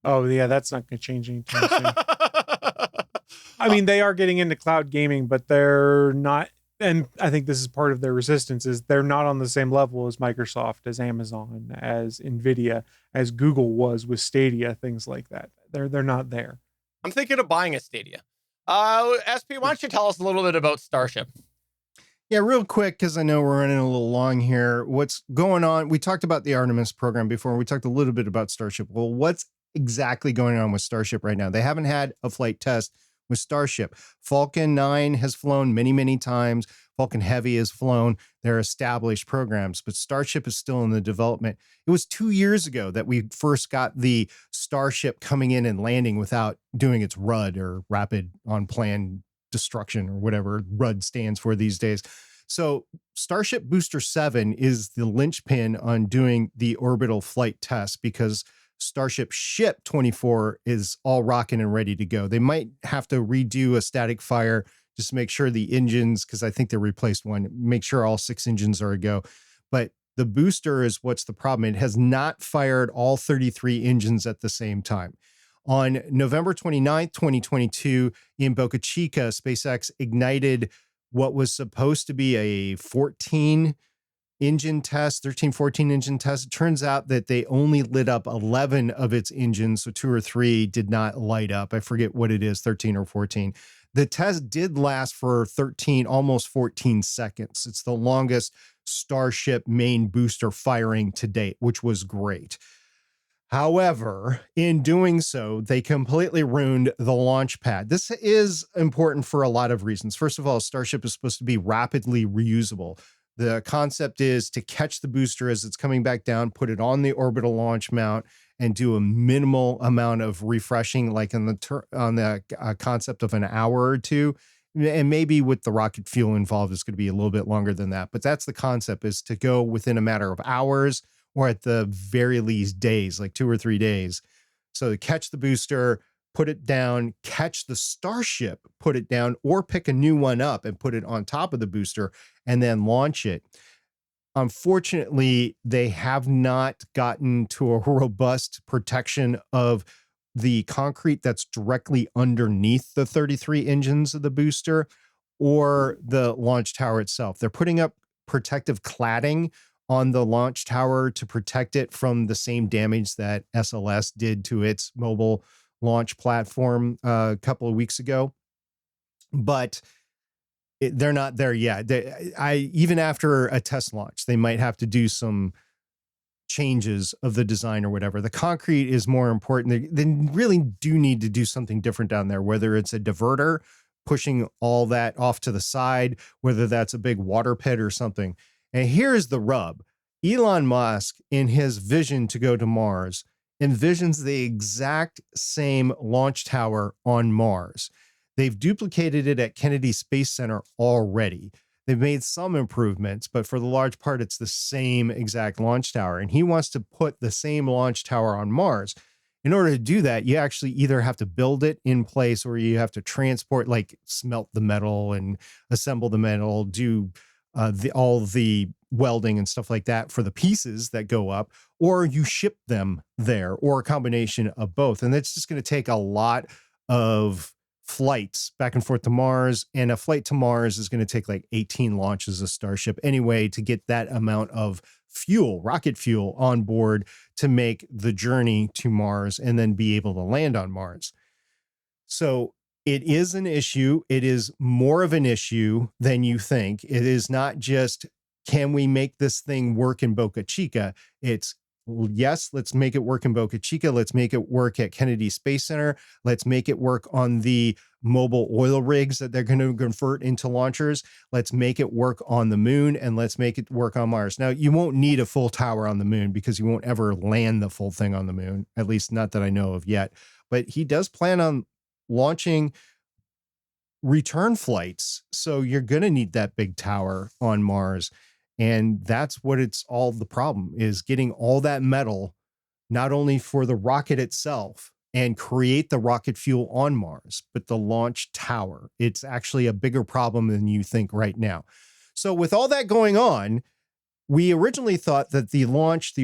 Oh yeah, that's not going to change anytime soon. I mean, they are getting into cloud gaming, but they're not. And I think this is part of their resistance, is they're not on the same level as Microsoft, as Amazon, as Nvidia, as Google was with Stadia, things like that. They're not there. I'm thinking of buying a Stadia. SP, why don't you tell us a little bit about Starship? Yeah, real quick, because I know we're running a little long here. What's going on? We talked about the Artemis program before. We talked a little bit about Starship. Well, what's exactly going on with Starship right now? They haven't had a flight test with Starship. Falcon 9 has flown many, many times. Falcon Heavy has flown. They're established programs, but Starship is still in the development. It was 2 years ago that we first got the Starship coming in and landing without doing its RUD, or Rapid On Plan Destruction, or whatever RUD stands for these days. So Starship Booster 7 is the linchpin on doing the orbital flight test, because Starship Ship 24 is all rocking and ready to go. They might have to redo a static fire just to make sure the engines, because I think they replaced one, make sure all 6 engines are a go. But the booster is what's the problem. It has not fired all 33 engines at the same time. On November 29th, 2022, in Boca Chica, SpaceX ignited what was supposed to be a 13, 14 engine test. It turns out that they only lit up 11 of its engines, so 2 or 3 did not light up. I forget what it is, 13 or 14. The test did last for almost 14 seconds. It's the longest Starship main booster firing to date, which was great. However, in doing so, they completely ruined the launch pad. This is important for a lot of reasons. First of all, Starship is supposed to be rapidly reusable. The concept is to catch the booster as it's coming back down, put it on the orbital launch mount, and do a minimal amount of refreshing, like on the concept of an hour or two. And maybe with the rocket fuel involved, it's going to be a little bit longer than that. But that's the concept, is to go within a matter of hours, or at the very least days, like 2 or 3 days. So to catch the booster, put it down, catch the Starship, put it down, or pick a new one up and put it on top of the booster and then launch it. Unfortunately, they have not gotten to a robust protection of the concrete that's directly underneath the 33 engines of the booster or the launch tower itself. They're putting up protective cladding on the launch tower to protect it from the same damage that SLS did to its mobile launch platform a couple of weeks ago. But they're not there yet. Even after a test launch, they might have to do some changes of the design or whatever. The concrete is more important. They really do need to do something different down there, whether it's a diverter pushing all that off to the side, whether that's a big water pit or something. And here's the rub. Elon Musk, in his vision to go to Mars, envisions the exact same launch tower on Mars. They've duplicated it at Kennedy Space Center already. They've made some improvements, but for the large part, it's the same exact launch tower. And he wants to put the same launch tower on Mars. In order to do that, you actually either have to build it in place or you have to transport, like smelt the metal and assemble the metal, do all the welding and stuff like that for the pieces that go up, or you ship them there, or a combination of both. And that's just going to take a lot of flights back and forth to Mars, and a flight to Mars is going to take like 18 launches of Starship anyway to get that amount of fuel, rocket fuel on board to make the journey to Mars and then be able to land on Mars. So it is an issue. It is more of an issue than you think. It is not just, can we make this thing work in Boca Chica? It's, yes, let's make it work in Boca Chica. Let's make it work at Kennedy Space Center. Let's make it work on the mobile oil rigs that they're going to convert into launchers. Let's make it work on the moon, and let's make it work on Mars. Now, you won't need a full tower on the moon because you won't ever land the full thing on the moon, at least not that I know of yet. But he does plan on launching return flights. So you're going to need that big tower on Mars. And that's what it's all the problem is, getting all that metal, not only for the rocket itself and create the rocket fuel on Mars, but the launch tower. It's actually a bigger problem than you think right now. So with all that going on, we originally thought that the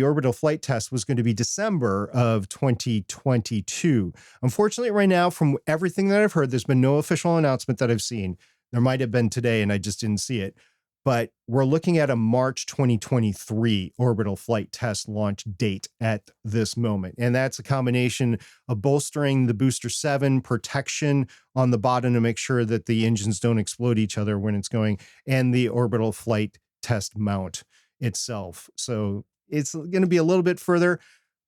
orbital flight test was going to be December of 2022. Unfortunately, right now, from everything that I've heard, there's been no official announcement that I've seen. There might have been today, and I just didn't see it. But we're looking at a March 2023 orbital flight test launch date at this moment. And that's a combination of bolstering the Booster 7 protection on the bottom to make sure that the engines don't explode each other when it's going, and the orbital flight test mount itself. So it's going to be a little bit further,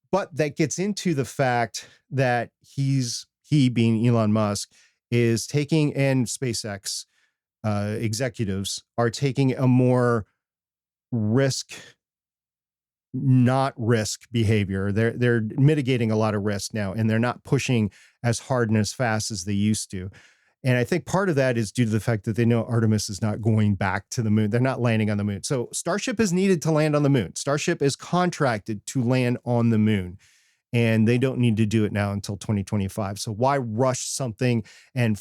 but that gets into the fact that he being Elon Musk is taking, and SpaceX executives are taking a more not risk behavior. They're mitigating a lot of risk now, and they're not pushing as hard and as fast as they used to. And I think part of that is due to the fact that they know Artemis is not going back to the moon. They're not landing on the moon. So Starship is needed to land on the moon. Starship is contracted to land on the moon, and they don't need to do it now until 2025. So why rush something and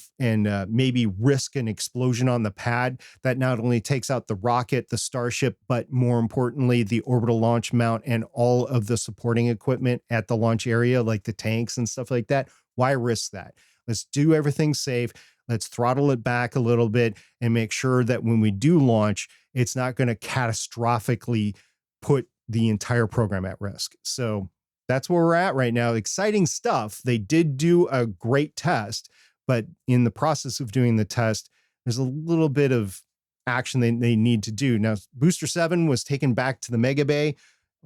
maybe risk an explosion on the pad that not only takes out the rocket, the Starship, but more importantly, the orbital launch mount and all of the supporting equipment at the launch area, like the tanks and stuff like that? Why risk that? Let's do everything safe. Let's throttle it back a little bit and make sure that when we do launch, it's not going to catastrophically put the entire program at risk. So that's where we're at right now. Exciting stuff. They did do a great test, but in the process of doing the test, there's a little bit of action they need to do. Now, Booster 7 was taken back to the Mega Bay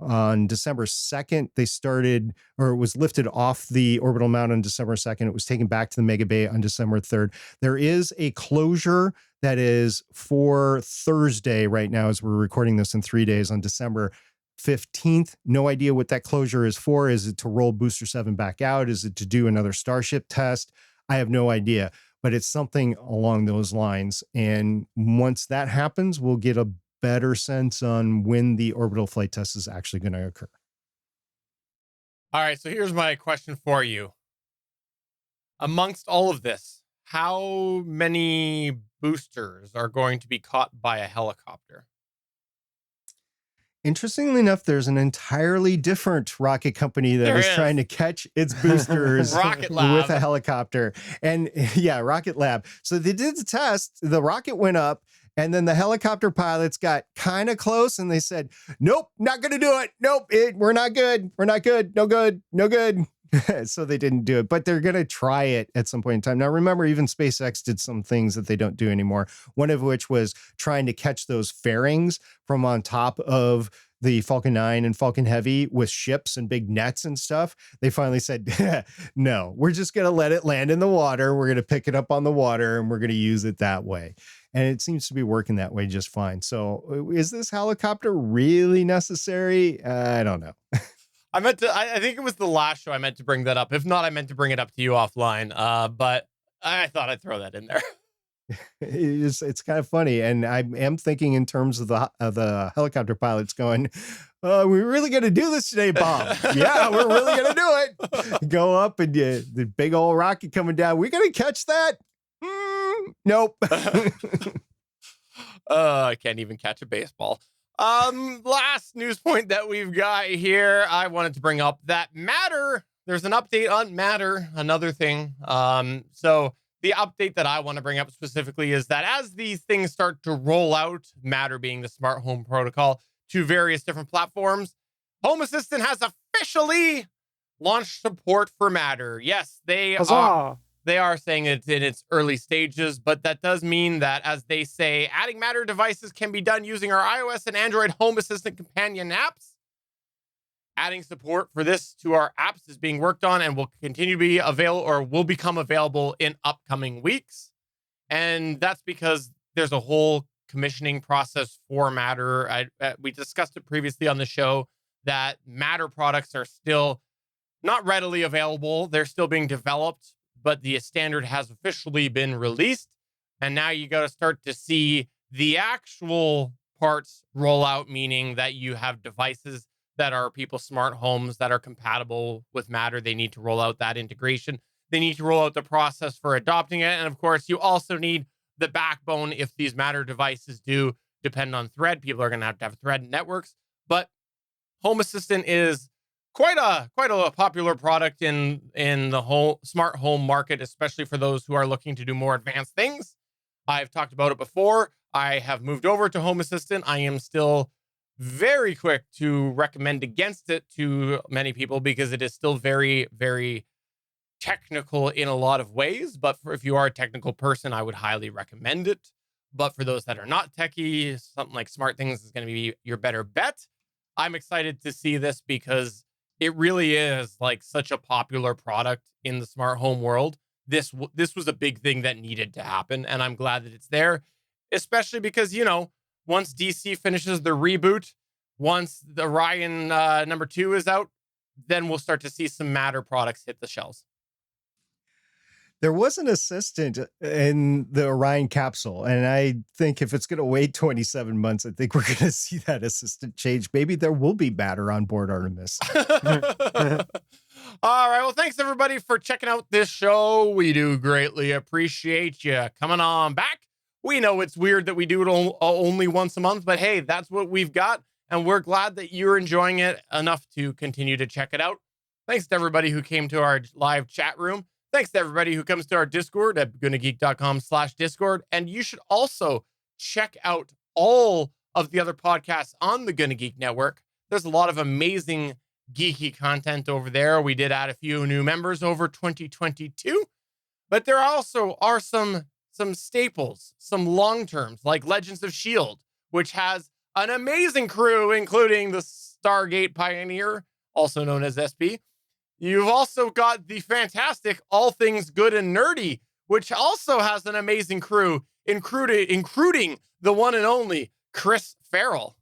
on December 2nd. They started, or it was lifted off the orbital mount on December 2nd. It was taken back to the Mega Bay on December 3rd. There is a closure that is for Thursday right now, as we're recording this in 3 days, on December 15th. No idea what that closure is for. Is it to roll Booster 7 back out? Is it to do another Starship test? I have no idea, but it's something along those lines. And once that happens, we'll get a better sense on when the orbital flight test is actually going to occur. All right, so here's my question for you. Amongst all of this, how many boosters are going to be caught by a helicopter? Interestingly enough, there's an entirely different rocket company that is trying to catch its boosters Rocket Lab. with a helicopter. And yeah, Rocket Lab. So they did the test. The rocket went up, and then the helicopter pilots got kind of close, and they said, "Nope, not going to do it. Nope, we're not good. We're not good. No good. No good." So they didn't do it, but they're going to try it at some point in time. Now, remember, even SpaceX did some things that they don't do anymore. One of which was trying to catch those fairings from on top of the Falcon 9 and Falcon Heavy with ships and big nets and stuff. They finally said, no, we're just going to let it land in the water. We're going to pick it up on the water and we're going to use it that way. And it seems to be working that way just fine. So is this helicopter really necessary? I don't know. I think it was the last show I meant to bring that up. If not, I meant to bring it up to you offline. But I thought I'd throw that in there. It's kind of funny. And I am thinking in terms of the helicopter pilots going, we're really going to do this today, Bob. Yeah, we're really going to do it. Go up and the big old rocket coming down. We're going to catch that. Nope. I can't even catch a baseball. Last news point that we've got here, I wanted to bring up that Matter. There's an update on Matter, another thing. So the update that I want to bring up specifically is that as these things start to roll out, Matter being the smart home protocol, to various different platforms, Home Assistant has officially launched support for Matter. Yes, they are saying it's in its early stages, but that does mean that, as they say, adding Matter devices can be done using our iOS and Android Home Assistant companion apps. Adding support for this to our apps is being worked on and will continue to be available, or will become available in upcoming weeks. And that's because there's a whole commissioning process for Matter. We discussed it previously on the show that Matter products are still not readily available. They're still being developed, but the standard has officially been released. And now you got to start to see the actual parts roll out, meaning that you have devices that are people's smart homes that are compatible with Matter. They need to roll out that integration. They need to roll out the process for adopting it. And of course, you also need the backbone if these Matter devices do depend on Thread. People are going to have Thread networks. But Home Assistant is quite a popular product in the whole smart home market, especially for those who are looking to do more advanced things. I've talked about it before. I have moved over to Home Assistant. I am still very quick to recommend against it to many people because it is still very, very technical in a lot of ways. But if you are a technical person, I would highly recommend it. But for those that are not techie, something like SmartThings is going to be your better bet. I'm excited to see this because it really is like such a popular product in the smart home world. This was a big thing that needed to happen, and I'm glad that it's there, especially because, once DC finishes the reboot, once the Orion number 2 is out, then we'll start to see some Matter products hit the shelves. There was an assistant in the Orion capsule, and I think if it's going to wait 27 months, I think we're going to see that assistant change. Maybe there will be Matter on board Artemis. All right. Well, thanks everybody for checking out this show. We do greatly appreciate you coming on back. We know it's weird that we do it only once a month, but hey, that's what we've got. And we're glad that you're enjoying it enough to continue to check it out. Thanks to everybody who came to our live chat room. Thanks to everybody who comes to our Discord at GonnaGeek.com/Discord. And you should also check out all of the other podcasts on the GonnaGeek Network. There's a lot of amazing geeky content over there. We did add a few new members over 2022, but there also are some staples, some long-terms like Legends of S.H.I.E.L.D., which has an amazing crew, including the Stargate Pioneer, also known as SP. You've also got the fantastic All Things Good and Nerdy, which also has an amazing crew, including the one and only Chris Farrell.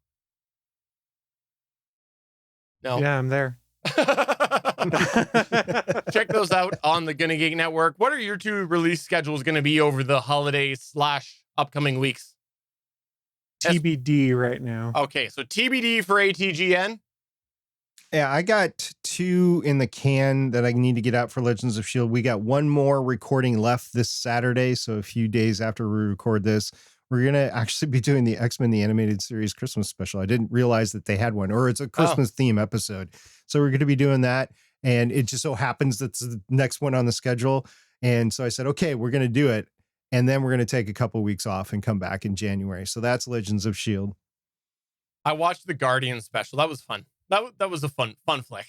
No. Yeah, I'm there. Check those out on the GonnaGeek Network. What are your 2 release schedules going to be over the holidays / upcoming weeks? TBD right now. Okay, so TBD for ATGN. Yeah, I got 2 in the can that I need to get out for Legends of S.H.I.E.L.D. We got one more recording left this Saturday. So a few days after we record this, We're going to actually be doing the X-Men, the animated series Christmas special. I didn't realize that they had one, or it's a Christmas theme episode. So we're going to be doing that. And it just so happens that's the next one on the schedule. And so I said, okay, we're going to do it. And then we're going to take a couple weeks off and come back in January. So that's Legends of S.H.I.E.L.D. I watched the Guardian special. That was fun. That was a fun flick.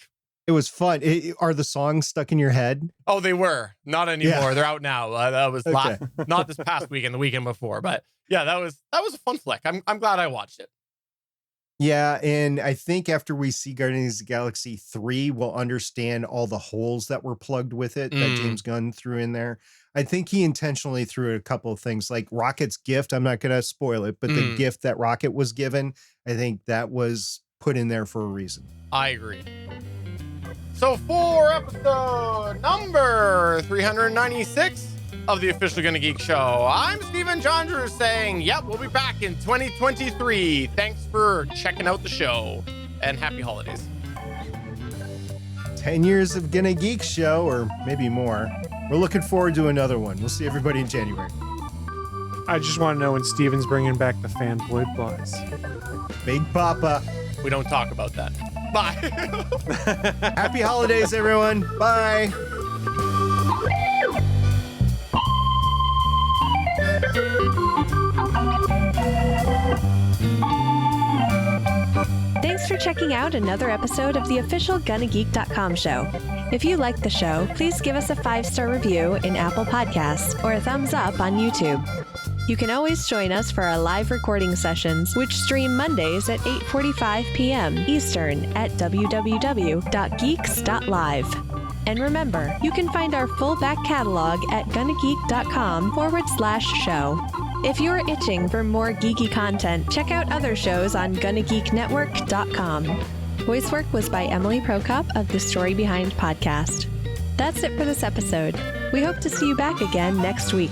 It was fun. Are the songs stuck in your head? Oh, they were. Not anymore. Yeah. They're out now. That was Okay. not this past weekend, the weekend before. But yeah, that was a fun flick. I'm glad I watched it. Yeah, and I think after we see Guardians of the Galaxy 3, we'll understand all the holes that were plugged with it that James Gunn threw in there. I think he intentionally threw a couple of things like Rocket's gift. I'm not going to spoil it, but the gift that Rocket was given, I think that was put in there for a reason. I agree. So for episode number 396 of the official GonnaGeek Show, I'm Steven Jondrew saying, yep, we'll be back in 2023. Thanks for checking out the show, and happy holidays. 10 years of GonnaGeek Show, or maybe more. We're looking forward to another one. We'll see everybody in January. I just want to know when Steven's bringing back the fanboy buzz. Big Papa. We don't talk about that. Bye. Happy holidays, everyone. Bye. Thanks for checking out another episode of the official GonnaGeek.com show. If you like the show, please give us a 5-star review in Apple Podcasts or a thumbs up on YouTube. You can always join us for our live recording sessions, which stream Mondays at 8:45 p.m. Eastern at www.geeks.live. And remember, you can find our full back catalog at GonnaGeek.com/show. If you're itching for more geeky content, check out other shows on GonnaGeekNetwork.com. Voice work was by Emily Prokop of the Story Behind podcast. That's it for this episode. We hope to see you back again next week.